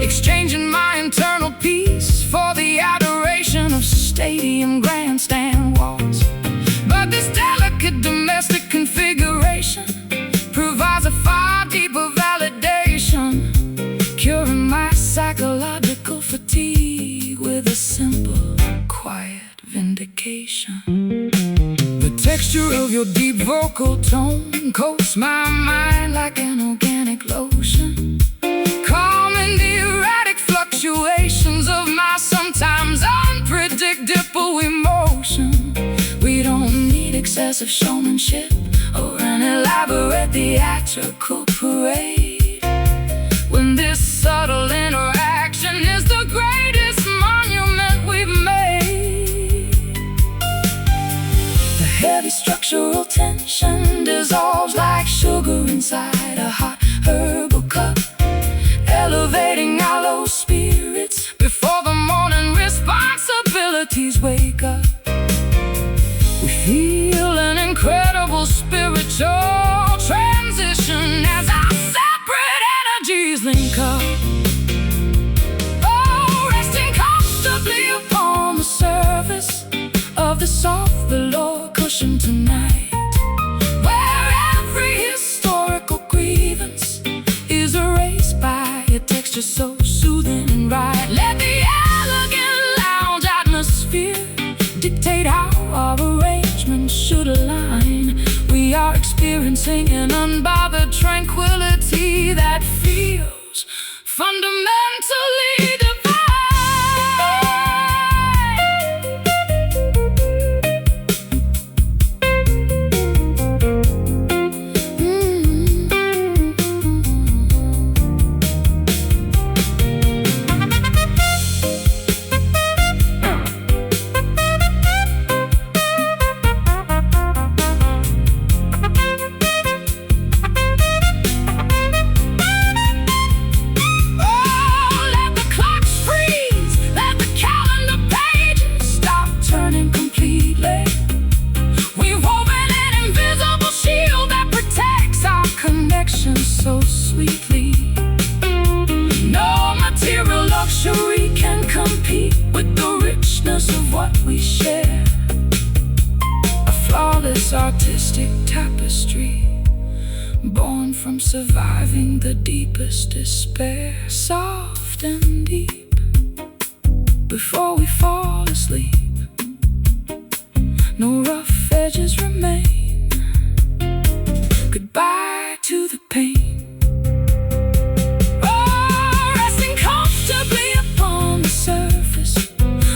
exchanging my internal peace for the adoration of stadium grandstand walls. But this delicate domestic configuration provides a far deeper validation, curing my psychological fatigue with a simple, quiet vindication. The texture of your deep vocal tone coats my mind like an organic lotion, calming the erratic fluctuations of my sometimes unpredictable emotion. We don't need excessive showmanship or an elaborate theatrical parade, when this subtle interaction is the greatest monument we've made. structural tension dissolves like sugar inside a hot herbal cup, elevating our low spirits before the morning responsibilities wake up. We feel an incredible spiritual transition as our separate energies link up. Oh, resting comfortably upon the surface of the soft velour cushion tonight, where every historical grievance is erased by a texture so soothing and right. Let the elegant lounge atmosphere dictate how our arrangements should align. We are experiencing an unbothered tranquility that feels fundamentally divine. So sweetly, no material luxury can compete with the richness of what we share. A flawless artistic tapestry, born from surviving the deepest despair. Soft and deep, before we fall asleep, no rough edges remain. Goodbye to the pain. Oh, resting comfortably upon the surface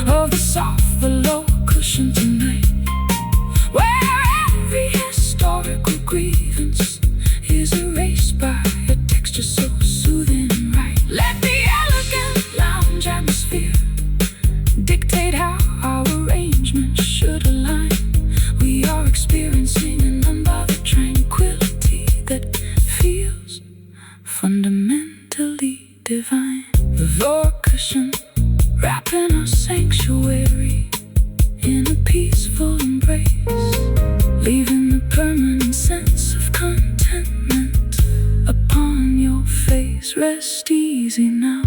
of the soft velour cushion tonight, where every historical grievance is erased by a texture so soothing and right. Let the elegant lounge atmosphere dictate how our arrangements should align. We are experiencing an unbothered tranquility that feels fundamentally divine. The velour cushion wrapping our sanctuary in a peaceful embrace, leaving a permanent sense of contentment upon your face. Rest easy now.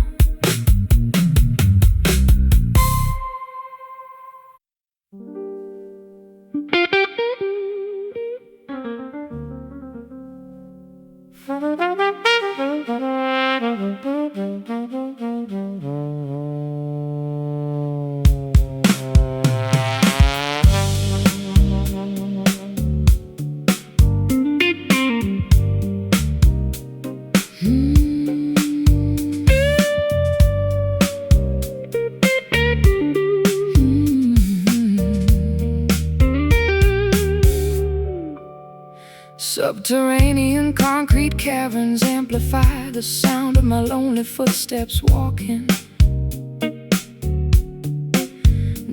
Subterranean concrete caverns amplify the sound of my lonely footsteps walking,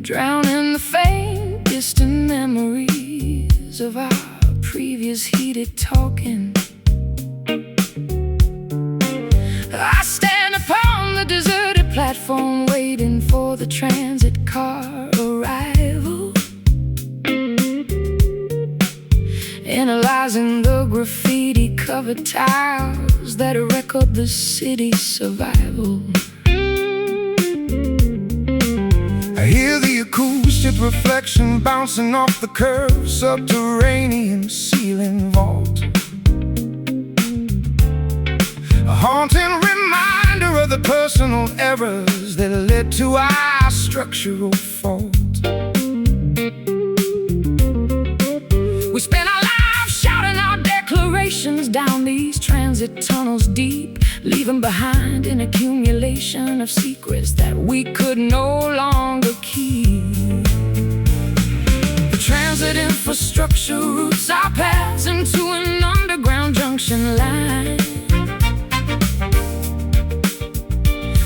drowning the faint, distant memories of our previous heated talking. I stand upon the deserted platform, waiting for the transit car arrival, analyzing the graffiti-covered tiles that record the city's survival. I hear the acoustic reflection bouncing off the curved subterranean ceiling vault, a haunting reminder of the personal errors that led to our structural fault. We spent our lives shouting out declarations down these transit tunnels deep, leaving behind an accumulation of secrets that we could no longer keep. The transit infrastructure routes our paths into an underground junction line,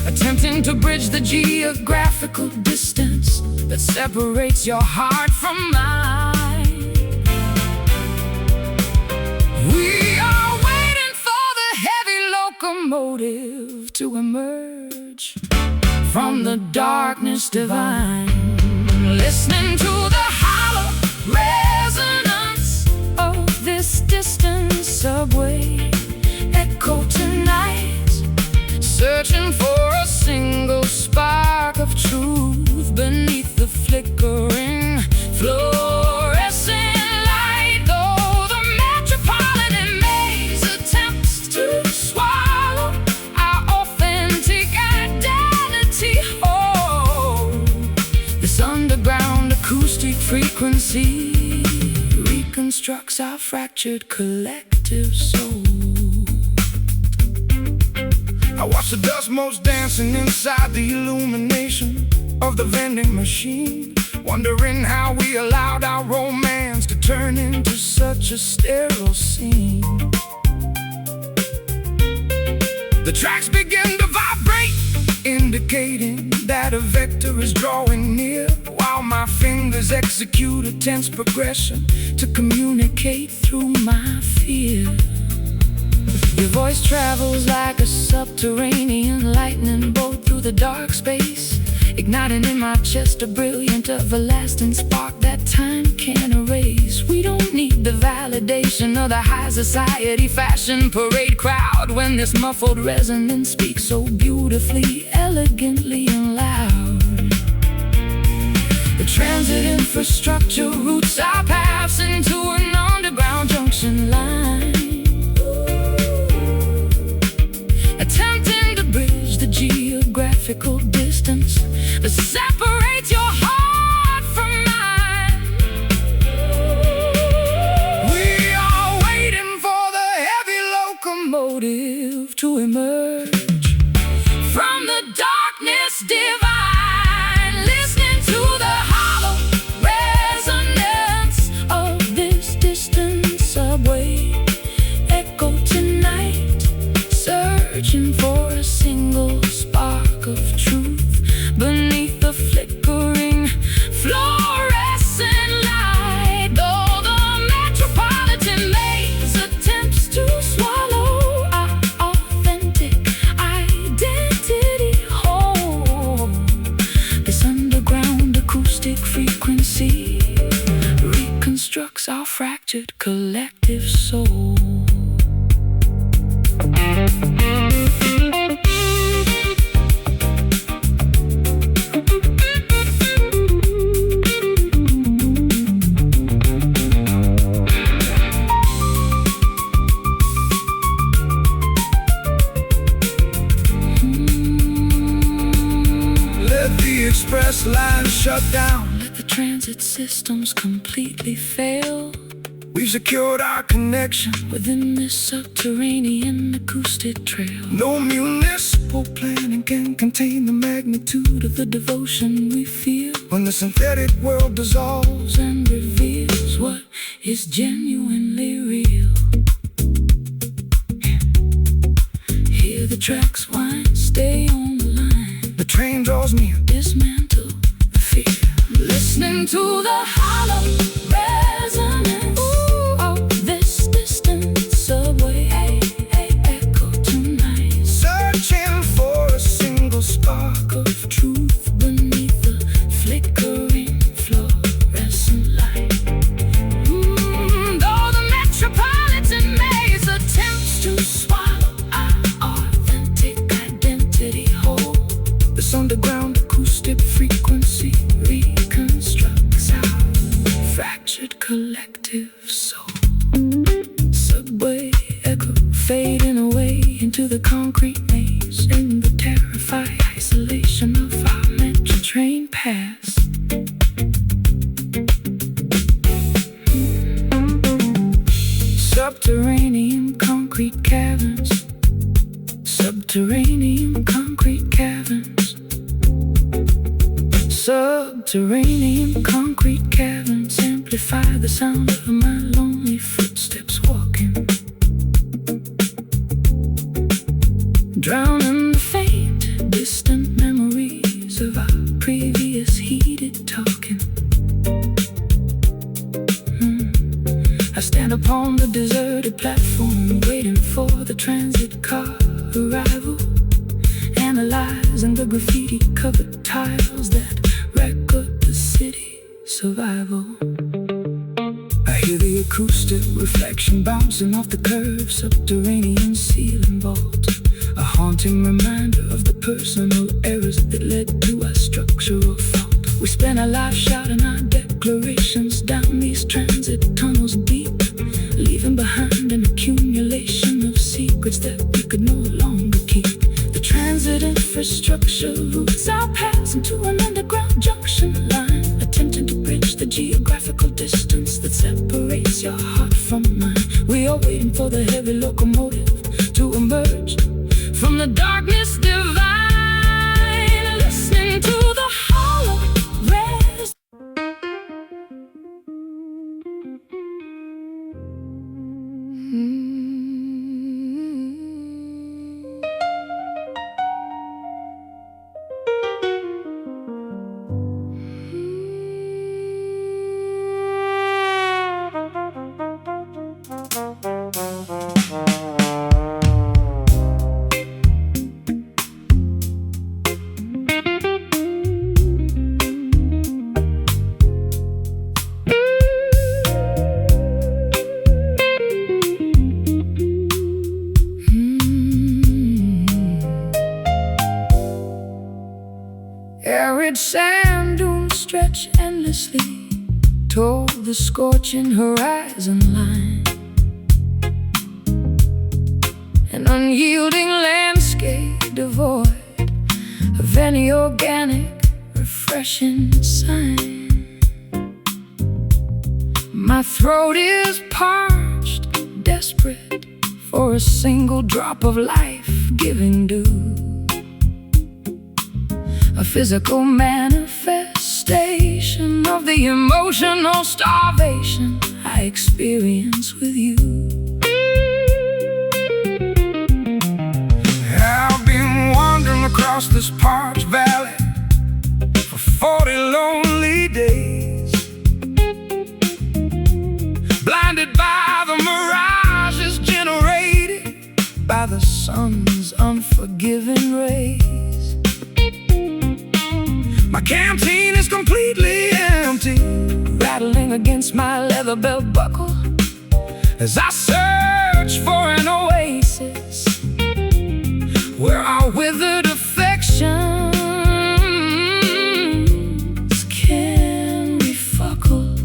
attempting to bridge the geographical distance that separates your heart from mine. locomotive to emerge from the darkness divine, listening to the hollow resonance of this distant subway echo tonight, searching for a single spark of truth beneath the flickering fluorescent light. Though the metropolitan maze attempts to swallow our authentic identity, oh, this underground acoustic frequency reconstructs our fractured collective soul. I watch the dust motes dancing inside the illumination of the vending machine, wondering how we allowed our romance to turn into such a sterile scene. The tracks begin to vibrate, indicating that a vector is drawing near, while my fingers execute a tense progression to communicate through my fear. Your voice travels like a subterranean lightning bolt through the dark space, igniting in my chest a brilliant, everlasting spark that time can't erase. We don't need the validation of the high society fashion parade crowd when this muffled resonance speaks so beautifully, elegantly, and loud. The transit infrastructure routes our paths into an underground junction line, attempting to bridge the geographical distance that separates your heart from mine. We are waiting for the heavy locomotive to emerge from the darkness divine, listening to the hollow resonance of this distant subway echo tonight, searching for a single spark of truth beneath the flickering fluorescent light. Though the metropolitan maze attempts to swallow our authentic identity, oh, this underground acoustic frequency reconstructs our fractured collective soul. Express lines shut down, let the transit systems completely fail. We've secured our connection within this subterranean acoustic trail. No municipal planning can contain the magnitude of the devotion we feel when the synthetic world dissolves and reveals what is genuinely real. Hear the tracks wind, stay on the line. The train draws near, dismantle the fear. Listening to the hollow resonance of this distant subway echo tonight, searching for a single spark of truth beneath the flickering fluorescent light. Though the metropolitan maze attempts to swallow our authentic identity whole, this underground acoustic frequency reconstructs our fractured collective soul. Subway echo fading away into the concrete maze, in the terrified isolation of our metro train paths. Subterranean concrete caverns, subterranean concrete caverns, subterranean concrete caverns amplify the sound of my lonely footsteps walking, drowning the faint, distant memories of our previous heated talking. I stand upon the deserted platform, waiting for the transit car arrive. rise and the graffiti-covered tiles that record the city survival. I hear the acoustic reflection bouncing off the curved subterranean ceiling vault, a haunting reminder of the personal errors that led to our structural fault. We spent our lives shouting our declarations down these transit tunnels deep, leaving behind an accumulation of secrets that we could no longer keep. The transit infrastructure routes our paths into an underground junction line, attempting to bridge the geographical distance that separates your heart from mine. We are waiting for the heavy locomotive to emerge from the darkness divine, listening to the hollow rest. Arid sand dunes stretch endlessly toward the scorching horizon line, an unyielding landscape devoid of any organic, refreshing sign. My throat is parched, desperate for a single drop of life-giving dew, a physical manifestation of the emotional starvation I experience with you. I've been wandering across this parched valley for 40 lonely days, blinded by the mirages generated by the sun's unforgiving rays. My canteen is completely empty, rattling against my leather belt buckle as I search for an oasis where our withered affections can refuckle.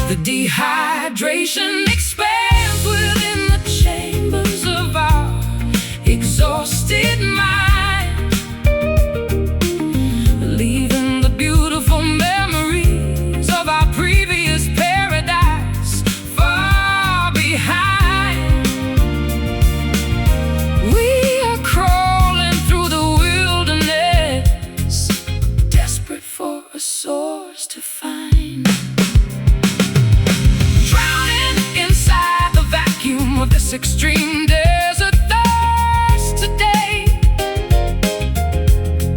The dehydration expands within the chambers of our exhausted mind, source to find. Drowning inside the vacuum of this extreme desert thirst today,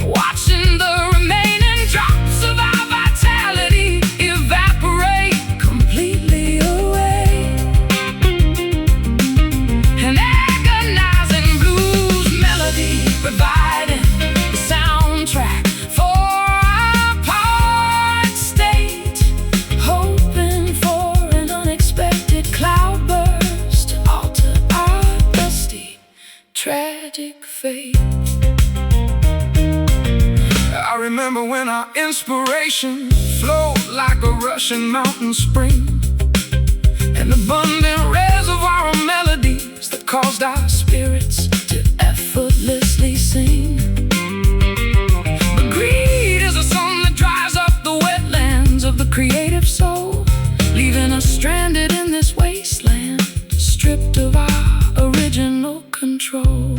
watching the remaining drops of our vitality evaporate completely away. An agonizing blues melody providing the soundtrack tragic fate. I remember when our inspiration flowed like a rushing mountain spring, an abundant reservoir of melodies that caused our spirits to effortlessly sing. But greed is a song that dries up the wetlands of the creative soul, leaving us stranded in this wasteland, stripped of our original control.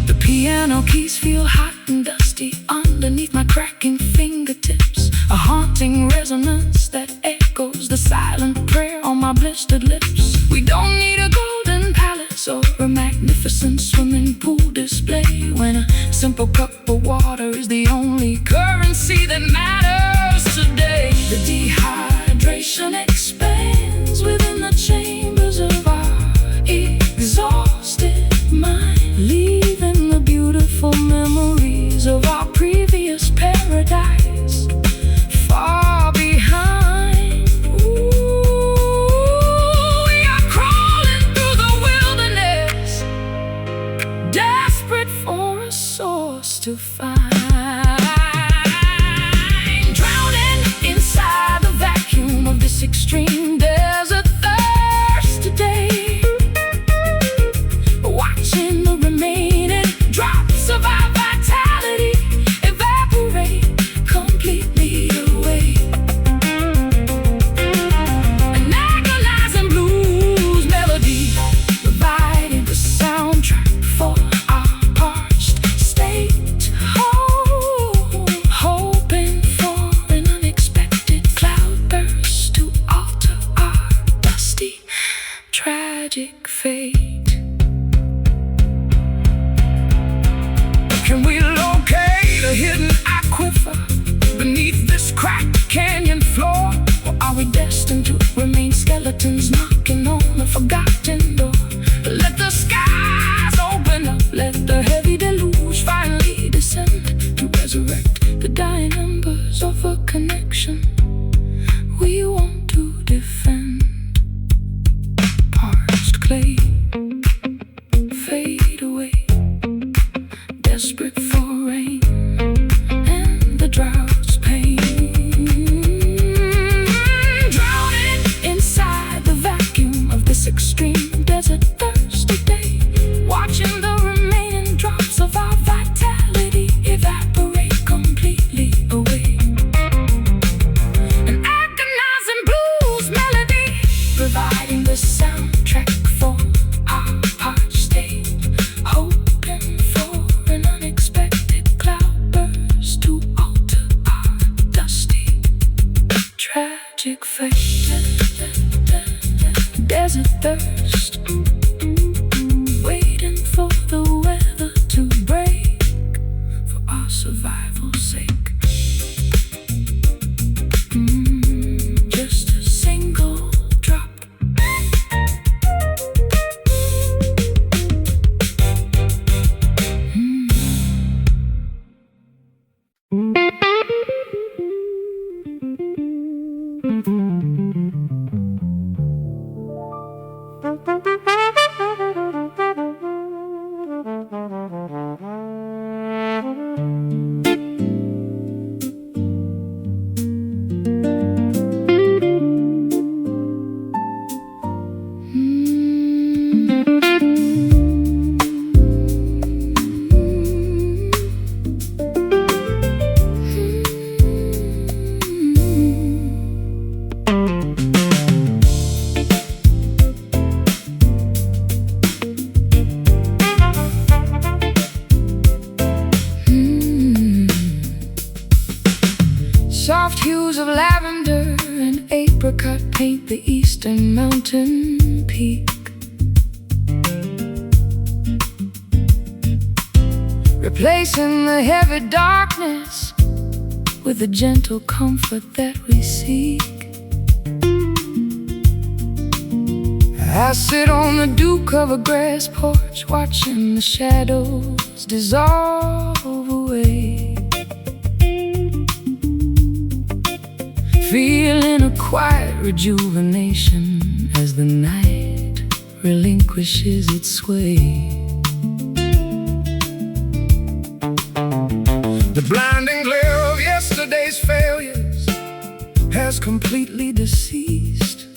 The piano keys feel hot and dusty underneath my cracking fingertips, a haunting resonance that echoes the silent prayer on my blistered lips. We don't need a golden palace or a magnificent swimming pool display when a simple cup of water is the only currency that matters today. The dehydration expands within the chambers of our exhausted mind. to find. Drowning inside the vacuum of this extreme, there's a thirst today. Watching the remaining drops of our vitality evaporate completely away. An agonizing blues melody providing the soundtrack for our parched state. Hoping for an unexpected cloudburst to alter our dusty, tragic fate. Can we locate a hidden aquifer beneath this cracked canyon floor? Or are we destined to remain skeletons knocking on a forgotten door? Let the skies open up, let the heavy deluge finally descend to resurrect the dying embers of a connection we want to defend. Parched clay, fade away, desperate for rain and the drought's pain. Drowning inside the vacuum of this extreme desert thirsty day, watching the remaining drops of our vitality evaporate completely away. An agonizing blues melody providing the soundtrack for our parched state. Hoping for an unexpected cloudburst to alter our dusty, tragic fate. Desert thirst, waiting for the weather to break for our survival's sake. Just a single drop. Soft hues of lavender and apricot paint the eastern mountain peak, replacing the heavy darkness with the gentle comfort that we seek. I sit on the dew of a grass porch, watching the shadows dissolve away, feeling a quiet rejuvenation as the night relinquishes its sway. The blinding glare of yesterday's failures has completely deceased,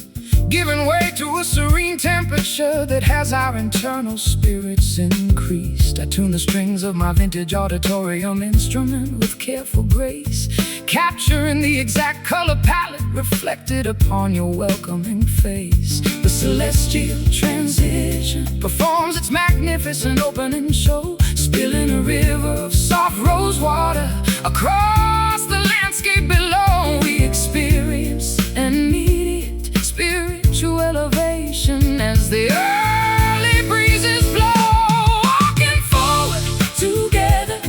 giving way to a serene temperature that has our internal spirits increased. I tune the strings of my vintage auditorium instrument with careful grace, capturing the exact color palette reflected upon your welcoming face. The celestial transition performs its magnificent opening show, spilling a river of soft rose water across the landscape below. We experience an immediate spiritual elevation as the early breezes blow, walking forward together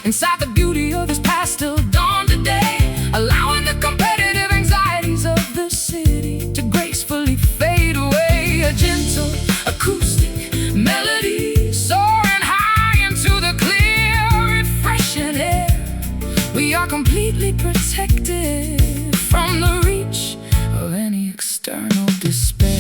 inside the beauty of this pastel dawn today, allowing the competitive anxieties of the city to gracefully fade away. A gentle acoustic melody soaring high into the clear, refreshing air. We are completely protected from the reach of any external despair.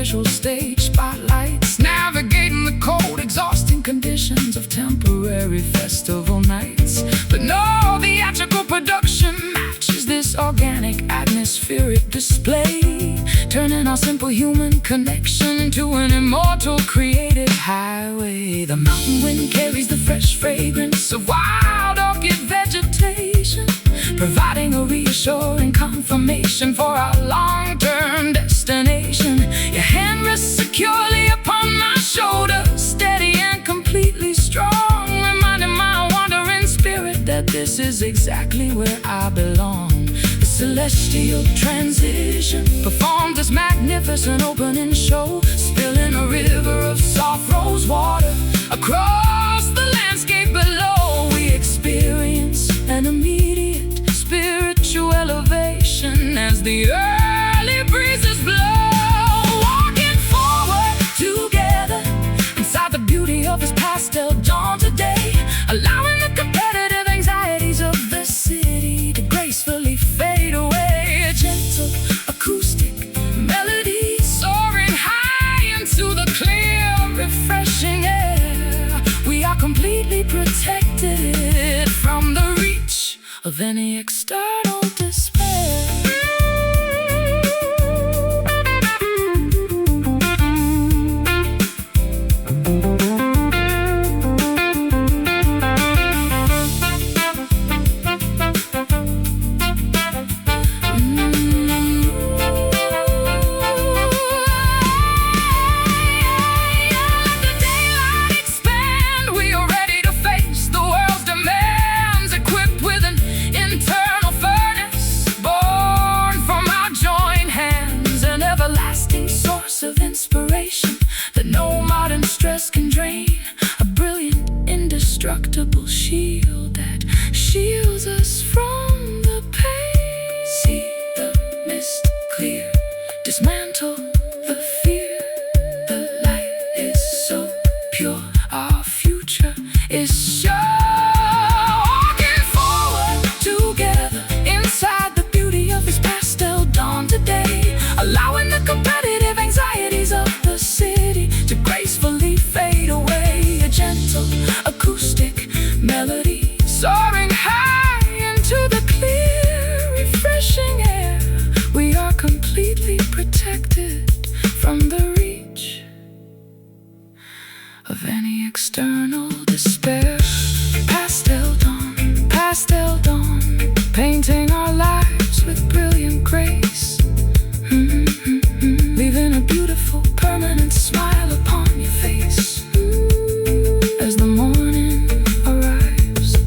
special stage spotlights, navigating the cold, exhausting conditions of temporary festival nights. But no theatrical production matches this organic atmospheric display, turning our simple human connection into an immortal creative highway. The mountain wind carries the fresh fragrance of wild orchid vegetation, providing a reassuring confirmation for our long-term destination. Your hand rests securely upon my shoulder, steady and completely strong, reminding my wandering spirit that this is exactly where I belong. The celestial transition performs this magnificent opening show, spilling a river of soft rose water across the landscape below. We experience an immediate spiritual elevation as the early breezes blow, walking forward together inside the beauty of this pastel dawn today, allowing the competitive anxieties of the city to gracefully fade away. A gentle acoustic melody soaring high into the clear, refreshing air. We are completely protected from the reach of any external despair. Of inspiration that no modern stress can drain, a brilliant, indestructible shield that shields us from the pain. See the mist clear, dismantle the fear. The light is so pure, our future is sure. Walking forward together inside the beauty of this pastel dawn today, allowing the competitive anxieties of the city to gracefully fade away. A gentle acoustic melody soaring high into the clear, refreshing air. We are completely protected from the reach of any external despair. Pastel dawn, painting our lives with brilliant grace. Leaving a beautiful, permanent smile upon your face as the morning arrives.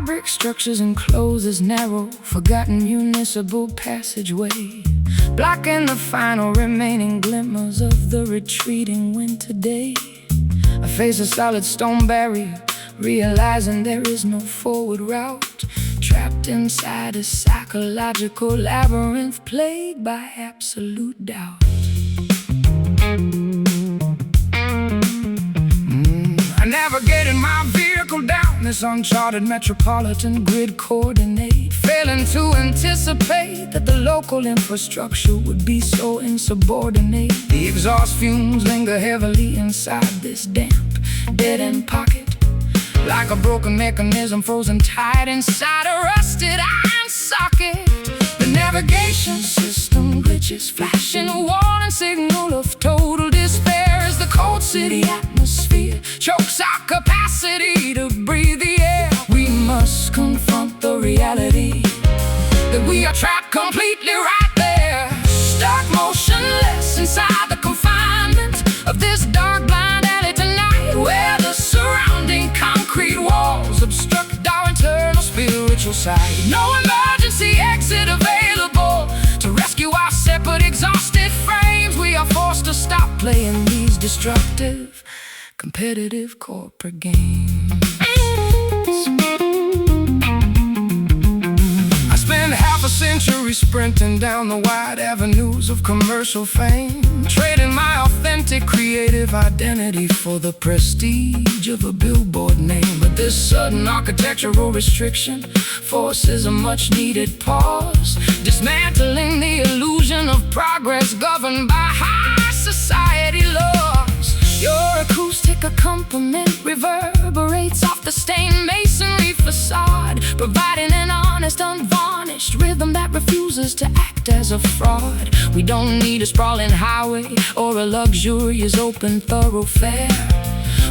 Brick structures enclose this narrow, forgotten municipal passageway, blocking the final remaining glimmers of the retreating winter day. I face a solid stone barrier, realizing there is no forward route, trapped inside a psychological labyrinth plagued by absolute doubt. I navigated my vehicle down this uncharted metropolitan grid coordinate, failing to anticipate that the local infrastructure would be so insubordinate. The exhaust fumes linger heavily inside this damp, dead-end pocket, like a broken mechanism frozen tight inside a rusted iron socket. The navigation system glitches, flashing a warning signal of total despair as the cold city atmosphere chokes our capacity capacity to breathe the air. We must confront the reality that we are trapped completely right there, stuck motionless inside the confinement of this dark blind alley tonight, where the surrounding concrete walls obstruct our internal spiritual sight. No emergency exit available to rescue our separate exhausted frames. We are forced to stop playing these destructive, competitive corporate games. Spent half a century sprinting down the wide avenues of commercial fame, trading my authentic creative identity for the prestige of a billboard name. But this sudden architectural restriction forces a much needed pause, dismantling the illusion of progress governed by high society laws. Your acoustic accompaniment reverberates off the stained masonry facade, providing an honest, unvarnished rhythm that refuses to act as a fraud. We don't need a sprawling highway or a luxurious open thoroughfare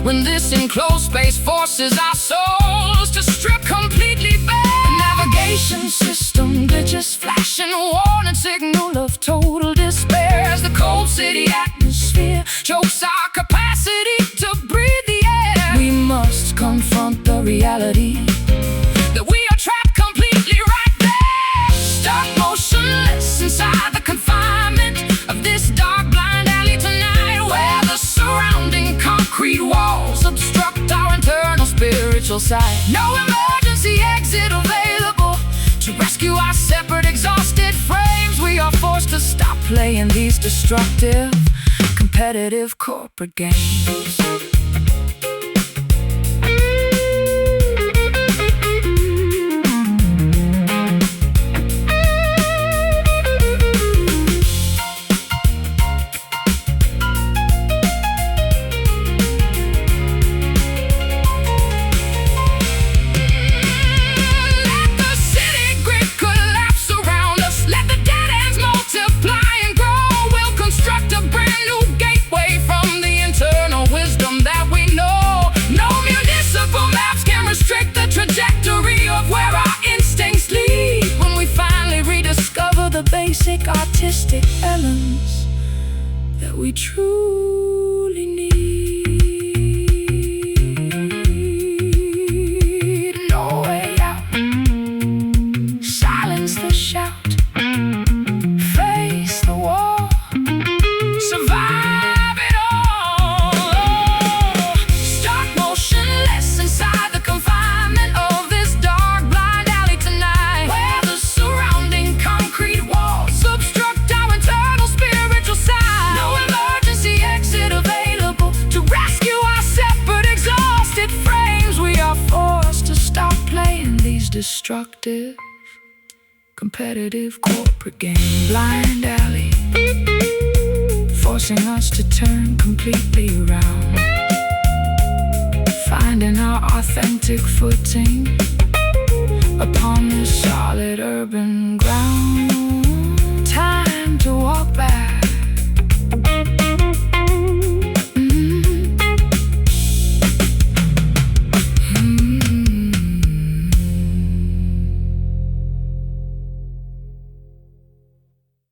when this enclosed space forces our souls to strip completely bare. A navigation system glitches, flashing a warning signal of total despair as the cold city atmosphere chokes our capacity to breathe the air. We must confront the reality that we are trapped completely right there, stuck motionless inside the confinement of this dark blind alley tonight, where the surrounding concrete walls obstruct our internal spiritual sight. No emergency exit available to rescue our separate exhausted frames. We are forced to stop playing these destructive, competitive corporate games. The basic artistic elements that we truly need. No way out. Silence the shout. Face the wall. Survive it all. Start motionless inside the confinement of this dark blind alley tonight, where the surrounding concrete walls obstruct our internal spiritual side. No emergency exit available to rescue our separate exhausted frames. We are forced to stop playing these destructive, competitive corporate games. Blind alley, forcing us to turn completely around, finding our authentic footing upon this solid urban ground.